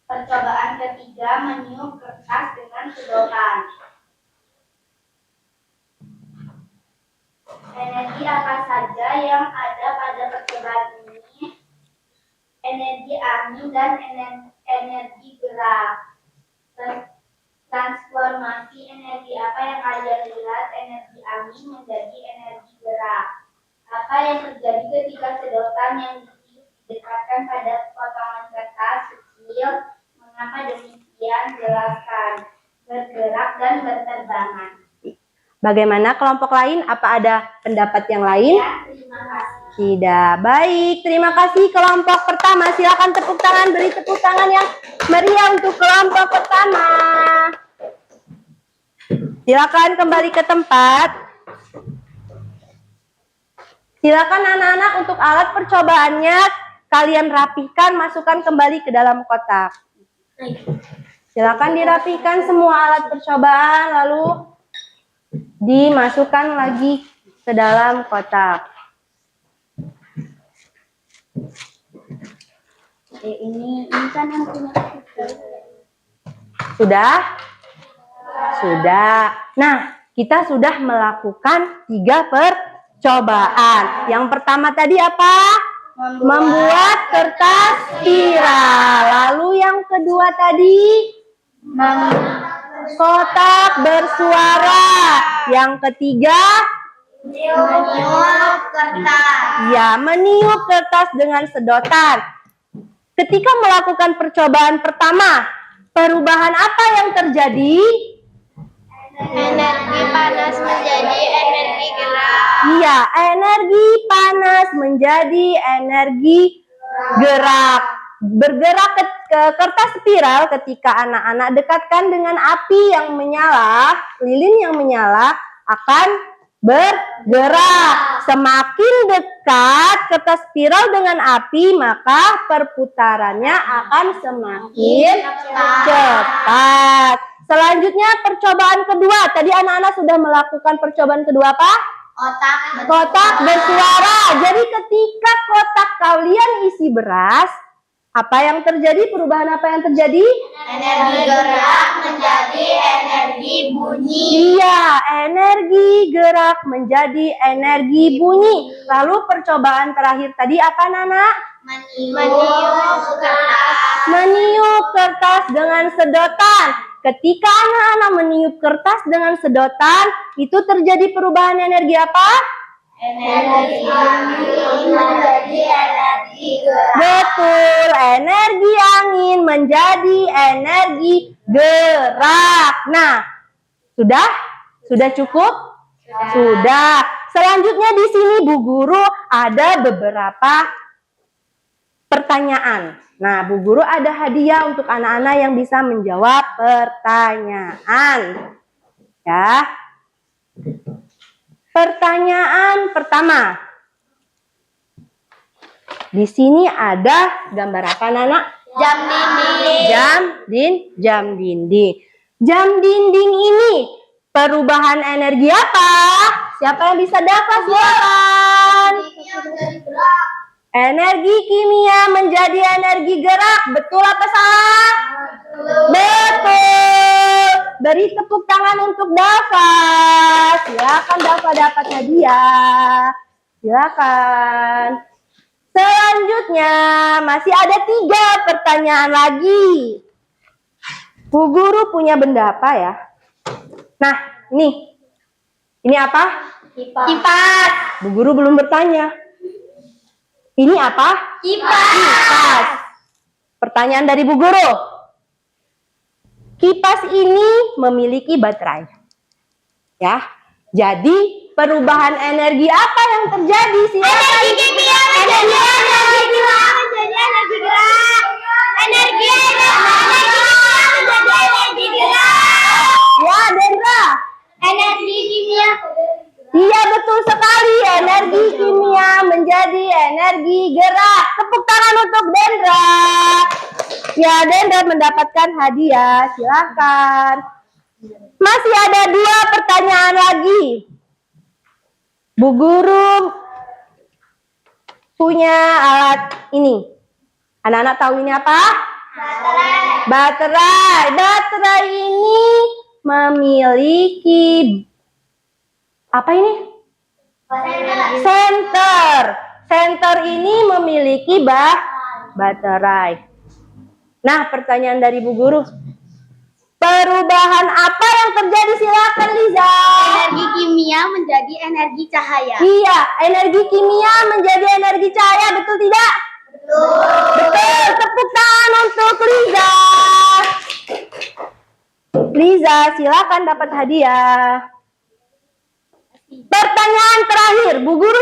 Percobaan ketiga, meniup kertas dengan sedotan. Energi apa saja yang ada pada percobaan ini? Energi angin dan energi gerak. Transformasi energi apa yang kalian lihat? Energi angin menjadi energi gerak. Apa yang terjadi ketika sedotan yang didekatkan pada potongan kertas kecil? Mengapa demikian? Jelaskan. Bergerak dan berterbangan. Bagaimana kelompok lain? Apa ada pendapat yang lain? Ya, terima kasih. Tidak. Baik, terima kasih kelompok pertama. Silakan tepuk tangan, beri tepuk tangan yang meriah untuk kelompok pertama. Silakan kembali ke tempat. Silakan anak-anak untuk alat percobaannya kalian rapihkan, masukkan kembali ke dalam kotak. Silakan dirapikan semua alat percobaan lalu dimasukkan lagi ke dalam kotak. Ini kan yang punya. Sudah? Sudah. Nah, kita sudah melakukan 3 percobaan. Yang pertama tadi apa? Membuat kertas spiral. Lalu yang kedua tadi? Kotak bersuara. Yang ketiga? Meniup kertas. Ya, meniup kertas dengan sedotan. Ketika melakukan percobaan pertama, perubahan apa yang terjadi? Energi panas menjadi energi gerak. Iya, energi panas menjadi energi gerak. Bergerak ke kertas spiral ketika anak-anak dekatkan dengan api yang menyala, lilin yang menyala akan bergerak. Semakin dekat kertas spiral dengan api, maka perputarannya akan semakin cepat. Selanjutnya percobaan kedua. Tadi anak-anak sudah melakukan percobaan kedua apa? Kotak bersuara. Jadi ketika kotak kalian isi beras, apa yang terjadi? Perubahan apa yang terjadi? Energi gerak menjadi energi bunyi. Iya, energi gerak menjadi energi bunyi. Lalu percobaan terakhir tadi apa, Nana? Meniup kertas. Meniup kertas dengan sedotan. Ketika anak-anak meniup kertas dengan sedotan, itu terjadi perubahan energi apa? Energi bunyi menjadi energi gerak. Betul, energi angin menjadi energi gerak. Nah, sudah? Sudah cukup? Sudah. Selanjutnya di sini Bu Guru ada beberapa pertanyaan. Nah, Bu Guru ada hadiah untuk anak-anak yang bisa menjawab pertanyaan. Ya. Pertanyaan pertama. Di sini ada gambar apa, Nana? Jam dinding. Jam dinding. Jam dinding ini perubahan energi apa? Siapa yang bisa dapat? Silakan. Energi kimia menjadi energi gerak. Betul apa salah? Betul. Beri tepuk tangan untuk Dava. Silakan Dava dapat hadiah. Silakan. Selanjutnya masih ada 3 pertanyaan lagi. Bu Guru punya benda apa ya? Nah, ini apa? Kipas. Bu Guru belum bertanya. Ini apa? Kipas. Pertanyaan dari Bu Guru. Kipas ini memiliki baterai. Ya. Jadi perubahan energi apa yang terjadi? Energi kimia menjadi energi gerak. Energi kimia menjadi energi gerak. Ya, Dendra. Energi kimia. Iya, betul sekali. Energi kimia menjadi energi gerak. Tepuk tangan untuk Dendra. Ya, Dendra mendapatkan hadiah. Silakan. Masih ada 2 pertanyaan lagi. Bu Guru punya alat ini. Anak-anak tahu ini apa? Baterai. Baterai ini memiliki apa ini? Senter. Senter ini memiliki baterai. Nah, pertanyaan dari Bu Guru. Perubahan apa yang terjadi? Silakan Liza. Energi kimia menjadi energi cahaya. Iya, energi kimia menjadi energi cahaya, betul tidak? Betul. Tepuk tangan untuk Liza. Liza, silakan dapat hadiah. Pertanyaan terakhir, Bu Guru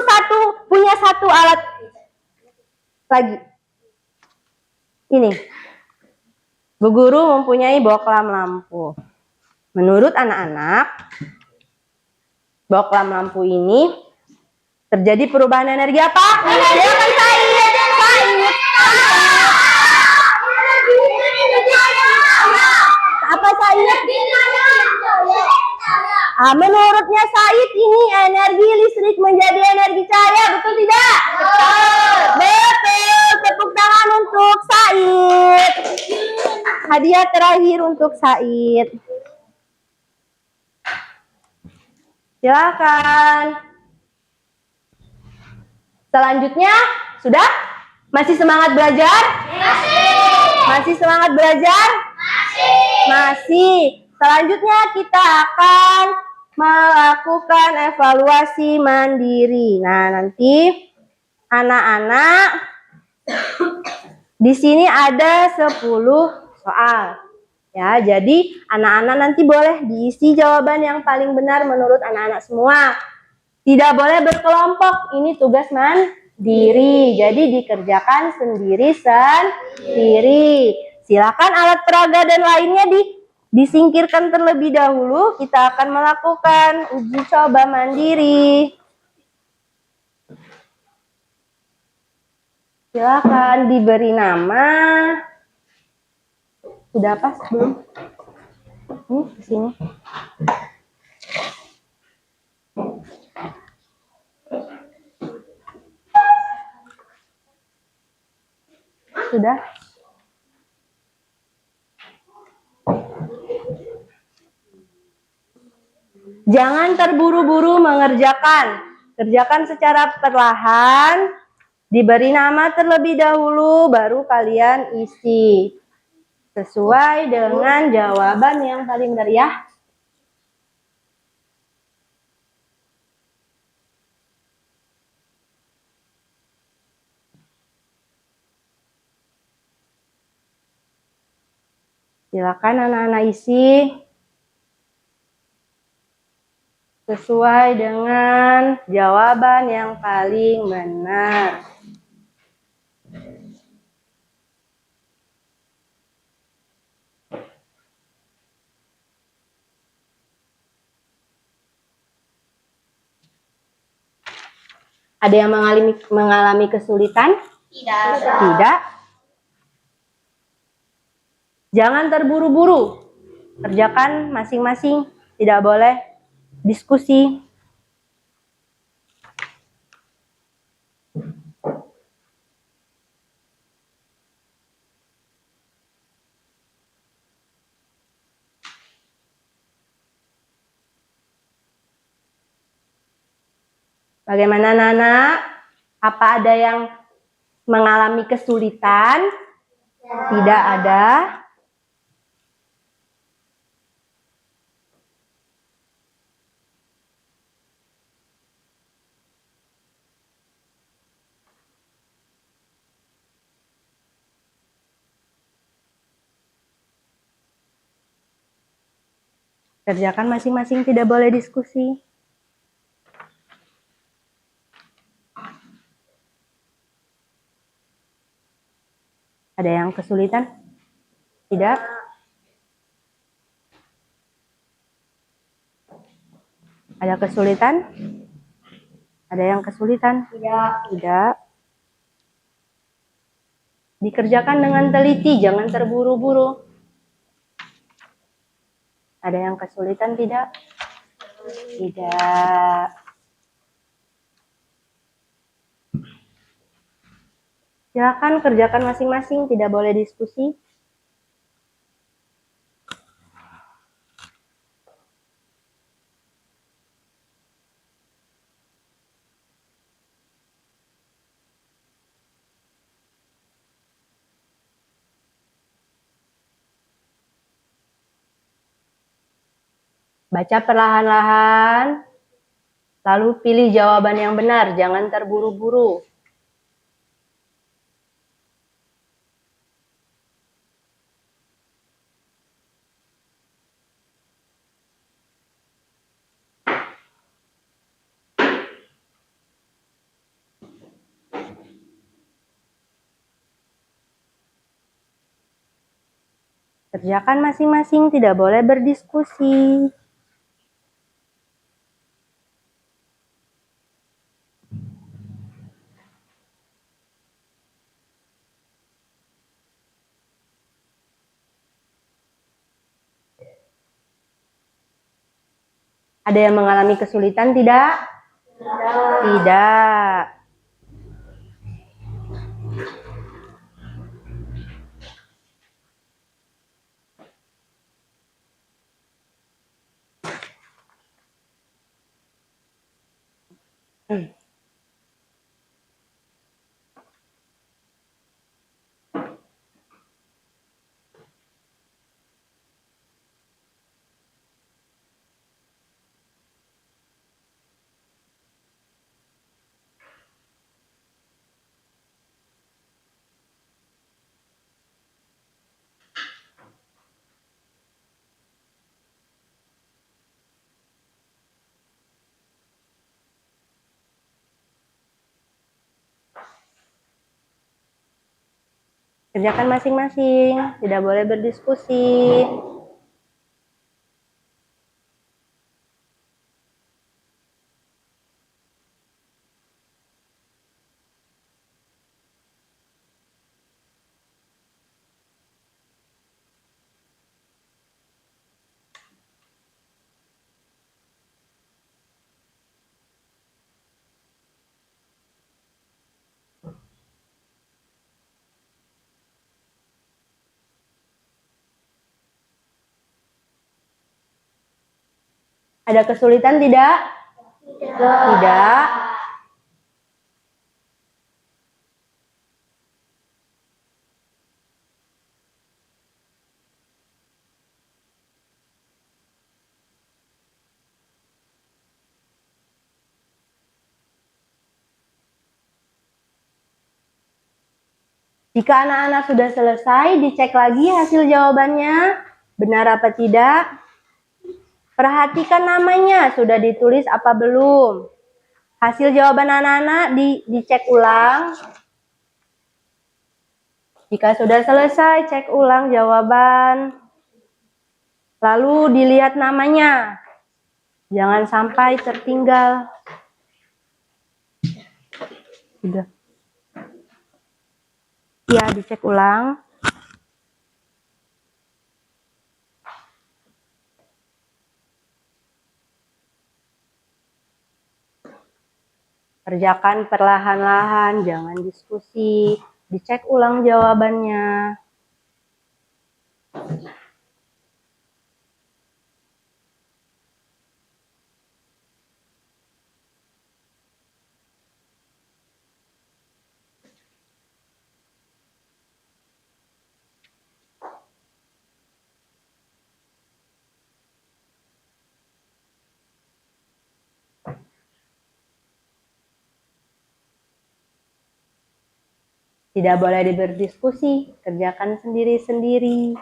punya satu alat lagi. Ini, Bu Guru mempunyai boklam lampu. Menurut anak-anak, boklam lampu ini terjadi perubahan energi apa? Silakan Said. Apa Said? Menurutnya Said ini energi listrik menjadi energi cahaya, betul tidak? Betul. Tepuk tangan untuk Said. Hadiah terakhir untuk Said. Silakan. Selanjutnya, sudah? Masih semangat belajar? Masih semangat belajar? Masih. Selanjutnya kita akan melakukan evaluasi mandiri. Nah, nanti anak-anak di sini ada 10 soal. Ya, jadi anak-anak nanti boleh diisi jawaban yang paling benar menurut anak-anak semua. Tidak boleh berkelompok. Ini tugas mandiri. Jadi dikerjakan sendiri-sendiri. Silakan alat peraga dan lainnya disingkirkan terlebih dahulu. Kita akan melakukan uji coba mandiri. Silakan diberi nama. Sudah pas belum? Di sini. Sudah? Jangan terburu-buru mengerjakan. Kerjakan secara perlahan. Diberi nama terlebih dahulu, baru kalian isi. Sesuai dengan jawaban yang paling benar ya. Silakan anak-anak isi sesuai dengan jawaban yang paling benar. Ada yang mengalami kesulitan? Tidak. Jangan terburu-buru. Kerjakan masing-masing. Tidak boleh diskusi. Bagaimana anak-anak? Apa ada yang mengalami kesulitan? Tidak ada. Kerjakan masing-masing, tidak boleh diskusi. Ada yang kesulitan? Tidak. Ada kesulitan? Ada yang kesulitan? Tidak. Dikerjakan dengan teliti, jangan terburu-buru. Ada yang kesulitan tidak? Tidak. Silakan kerjakan masing-masing, tidak boleh diskusi. Baca perlahan-lahan, lalu pilih jawaban yang benar, jangan terburu-buru. Kerjakan masing-masing, tidak boleh berdiskusi. Ada yang mengalami kesulitan tidak? Tidak. Kerjakan masing-masing, tidak boleh berdiskusi. Ada kesulitan tidak? Tidak. Jika anak-anak sudah selesai, dicek lagi hasil jawabannya, benar apa tidak. Perhatikan namanya, sudah ditulis apa belum. Hasil jawaban anak-anak dicek ulang. Jika sudah selesai, cek ulang jawaban. Lalu dilihat namanya. Jangan sampai tertinggal. Sudah. Ya, dicek ulang. Kerjakan perlahan-lahan, jangan diskusi. Dicek ulang jawabannya. Tidak boleh berdiskusi, kerjakan sendiri-sendiri.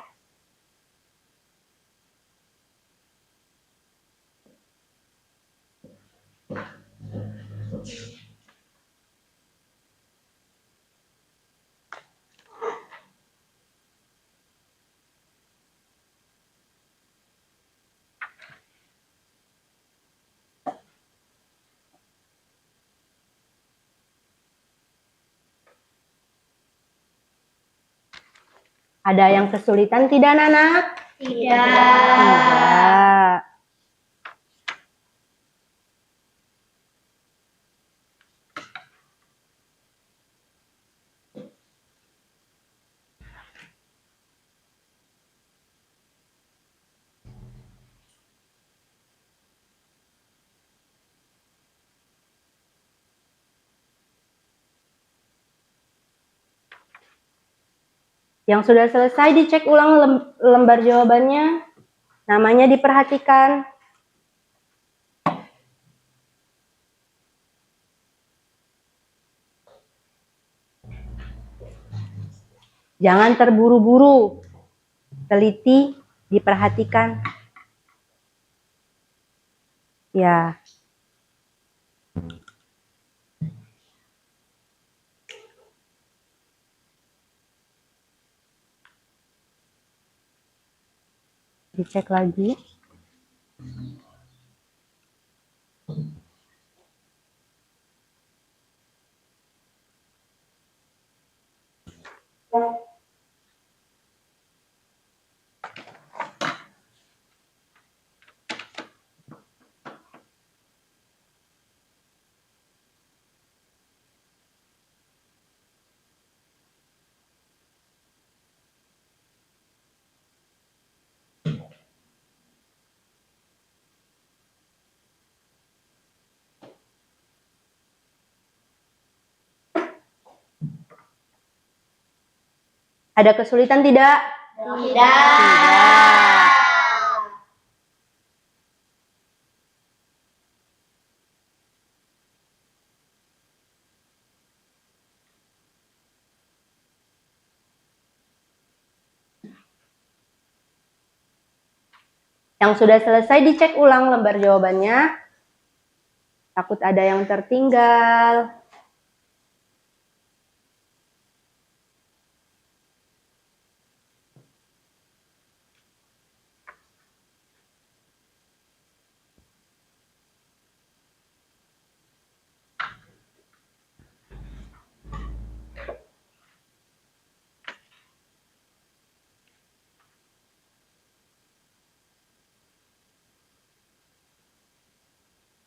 Ada yang kesulitan tidak, anak-anak? Tidak. Yang sudah selesai dicek ulang lembar jawabannya. Namanya diperhatikan. Jangan terburu-buru. Teliti, diperhatikan. Ya. Dicek lagi. Ada kesulitan tidak? Tidak. Yang sudah selesai dicek ulang lembar jawabannya. Takut ada yang tertinggal.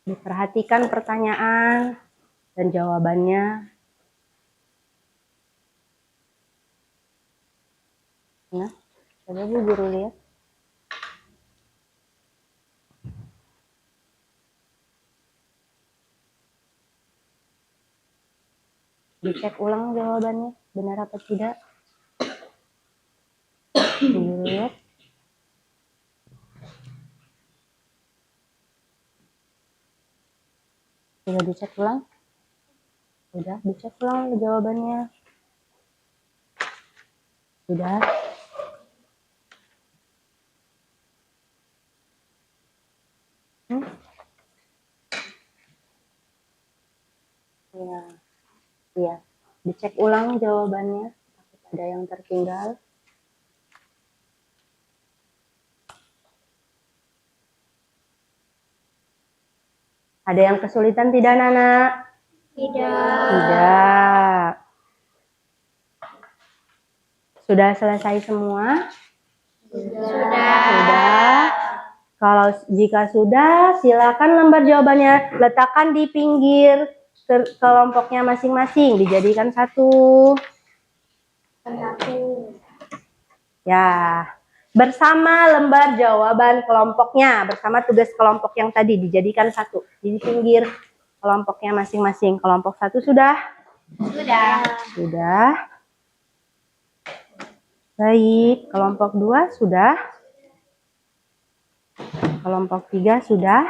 Diperhatikan pertanyaan dan jawabannya. Nah, coba Bu Guru lihat. Dicek ulang jawabannya, benar apa tidak? Lihat. Sudah dicek ulang? Sudah dicek ulang jawabannya. Sudah. Ya. Iya. Dicek ulang jawabannya. Takut ada yang tertinggal. Ada yang kesulitan tidak, Nana? Tidak. Sudah selesai semua? Sudah. Kalau jika sudah, silakan lembar jawabannya letakkan di pinggir kelompoknya masing-masing, dijadikan satu. Ya, bersama lembar jawaban kelompoknya, bersama tugas kelompok yang tadi dijadikan satu di pinggir kelompoknya masing-masing. Kelompok satu sudah? Sudah. Baik, kelompok 2 sudah. Kelompok 3 sudah.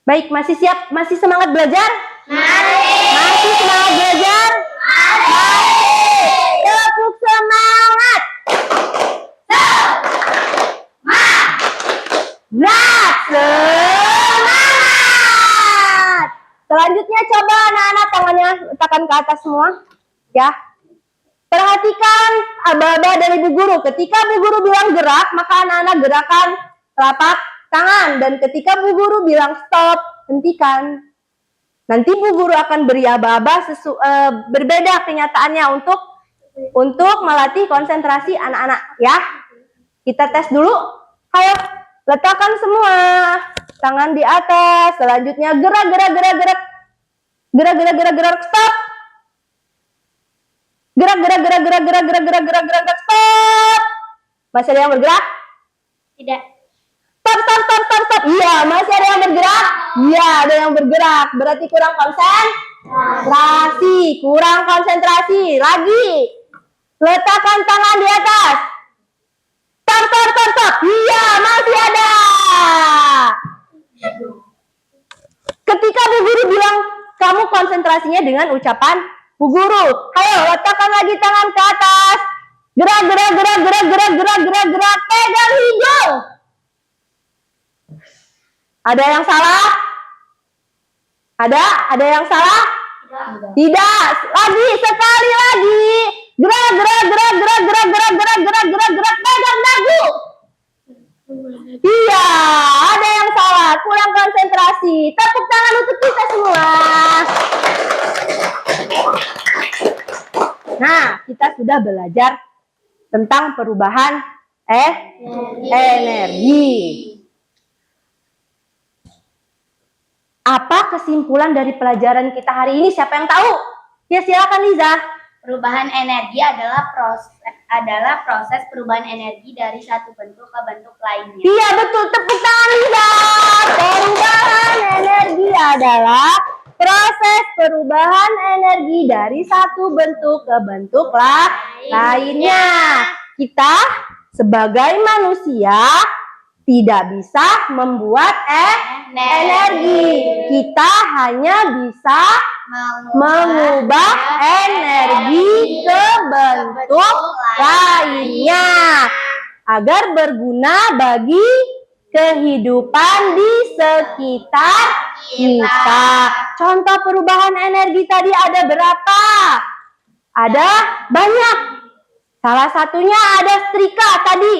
Baik, masih siap? Masih semangat belajar? Masih semangat belajar? Tepuk semangat! Nah, semangat! Selanjutnya coba anak-anak tangannya letakkan ke atas semua. Ya. Perhatikan aba-aba dari Bu Guru. Ketika Bu Guru bilang gerak, maka anak-anak gerakan telapak tangan. Dan ketika Bu Guru bilang stop, hentikan. Nanti Bu Guru akan beri aba-aba berbeda kenyataannya untuk melatih konsentrasi anak-anak. Ya, kita tes dulu. Ayo, letakkan semua tangan di atas. Selanjutnya gerak, stop. Gerak, stop. Masih ada yang bergerak? Tidak. Stop. Iya, masih ada yang bergerak? Iya, ada yang bergerak. Berarti kurang konsentrasi. Lagi. Letakkan tangan di atas. Stop. Iya, masih ada. Ketika Bu Guru bilang, kamu konsentrasinya dengan ucapan Bu Guru. Ayo, letakkan lagi tangan ke atas. Gerak. Pegang hidung. Ada yang salah? Ada yang salah? Tidak. Lagi, sekali lagi. Gerak, gerak, gerak, gerak, gerak, gerak, gerak, gerak, gerak, gerak, pegang dagu. Iya, ada yang salah. Kurang konsentrasi. Tepuk tangan untuk kita semua. Nah, kita sudah belajar tentang perubahan energi. Apa kesimpulan dari pelajaran kita hari ini? Siapa yang tahu? Ya, silakan Liza. Perubahan energi adalah proses perubahan energi dari satu bentuk ke bentuk lainnya. Iya, betul. Tepuk tangan Liza. Perubahan energi adalah proses perubahan energi dari satu bentuk ke bentuk lainnya. Kita sebagai manusia tidak bisa membuat energi. Kita hanya bisa mengubah energi ke bentuk lainnya agar berguna bagi kehidupan di sekitar kita. Contoh perubahan energi tadi ada berapa? Ada banyak. Salah satunya ada setrika tadi.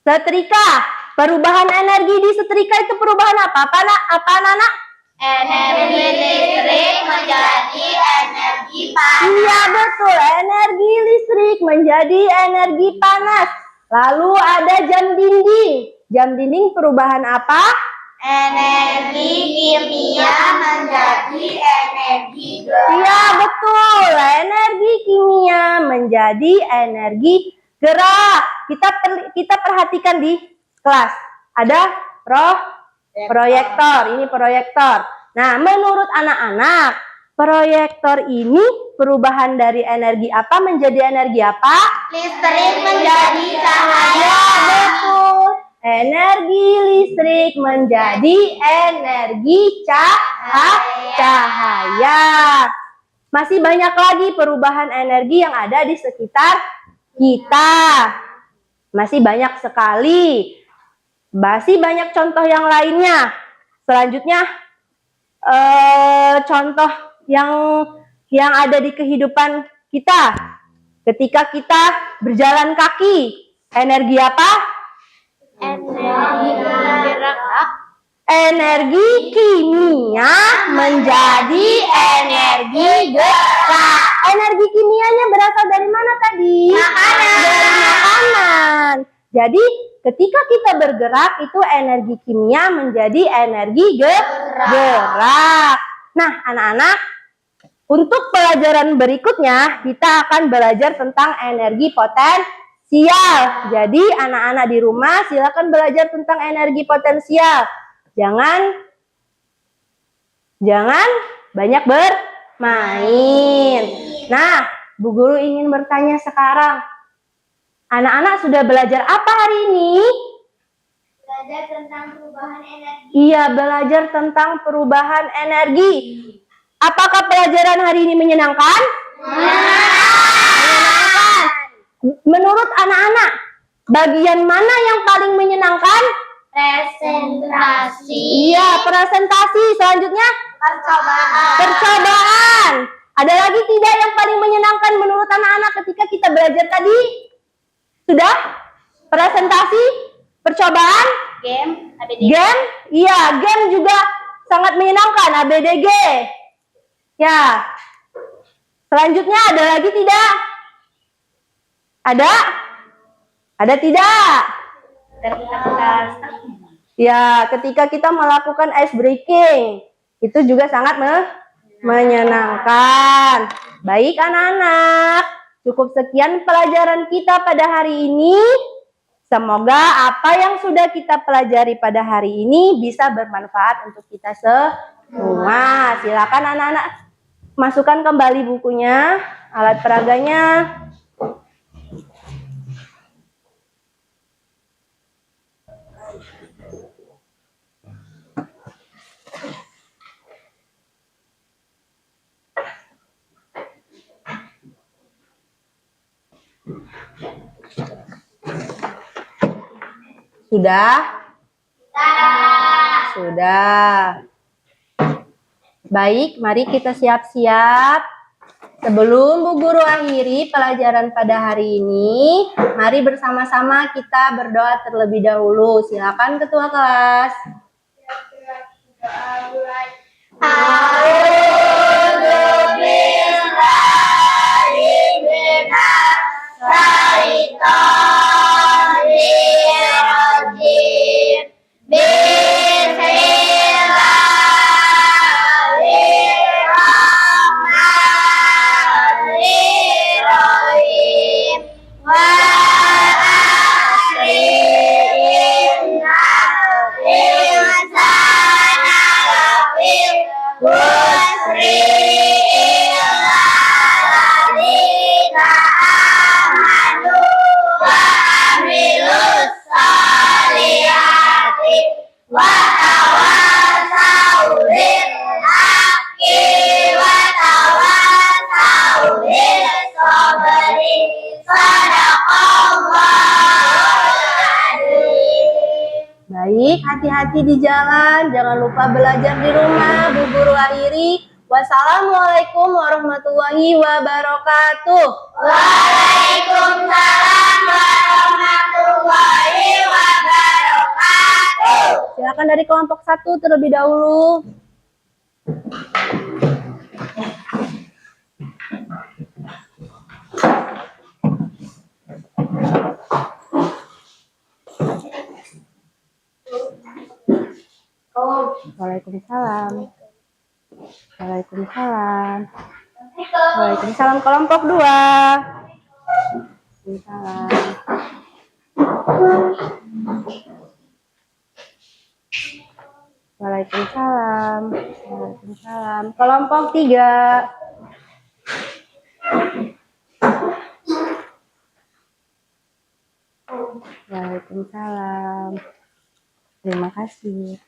Setrika. Perubahan energi di setrika itu perubahan apa? Apa anak-anak? Energi listrik menjadi energi panas. Iya betul, energi listrik menjadi energi panas. Lalu ada jam dinding. Jam dinding perubahan apa? Energi kimia menjadi energi gerak. Iya betul, energi kimia menjadi energi gerak. Kita perhatikan di kelas. Ada proyektor, ini proyektor. Nah, menurut anak-anak, proyektor ini perubahan dari energi apa menjadi energi apa? Listrik menjadi cahaya. Ya, betul. Energi listrik menjadi energi cahaya. Masih banyak lagi perubahan energi yang ada di sekitar kita. Masih banyak sekali. Masih banyak contoh yang lainnya. Selanjutnya contoh yang ada di kehidupan kita. Ketika kita berjalan kaki, energi apa? Energi gerak. Energi kimia menjadi energi gerak. Energi kimianya berasal dari mana tadi? Makanan. Dari makanan. Jadi ketika kita bergerak itu energi kimia menjadi energi gerak. Nah, anak-anak, untuk pelajaran berikutnya kita akan belajar tentang energi potensial. Jadi anak-anak di rumah silakan belajar tentang energi potensial. Jangan banyak bermain. Nah, Bu Guru ingin bertanya sekarang. Anak-anak sudah belajar apa hari ini? Belajar tentang perubahan energi. Iya, belajar tentang perubahan energi. Apakah pelajaran hari ini menyenangkan? Menyenangkan. Menurut anak-anak, bagian mana yang paling menyenangkan? Presentasi. Iya, presentasi. Selanjutnya? Percobaan. Ada lagi tidak yang paling menyenangkan menurut anak-anak ketika kita belajar tadi? Sudah? Presentasi? Percobaan? Game. Game? Iya, game juga sangat menyenangkan. ABDG. Ya. Selanjutnya ada lagi tidak? Ada? Ada tidak? Ya, ketika kita melakukan ice breaking, itu juga sangat menyenangkan. Baik anak-anak, cukup sekian pelajaran kita pada hari ini. Semoga apa yang sudah kita pelajari pada hari ini bisa bermanfaat untuk kita semua. Silakan anak-anak masukkan kembali bukunya, alat peraganya. Sudah? Sudah. Baik, mari kita siap-siap. Sebelum Bu Guru akhiri pelajaran pada hari ini, mari bersama-sama kita berdoa terlebih dahulu. Silakan Ketua kelas. Baik, hati-hati di jalan. Jangan lupa belajar di rumah. Bu Guru akhiri. Wassalamualaikum warahmatullahi wabarakatuh. Waalaikumsalam warahmatullahi wabarakatuh. Silakan dari kelompok 1 terlebih dahulu. Waalaikumsalam. Waalaikumsalam. Waalaikumsalam kelompok 2. Waalaikumsalam. Waalaikumsalam. Waalaikumsalam. Kelompok 3. Waalaikumsalam. Terima kasih.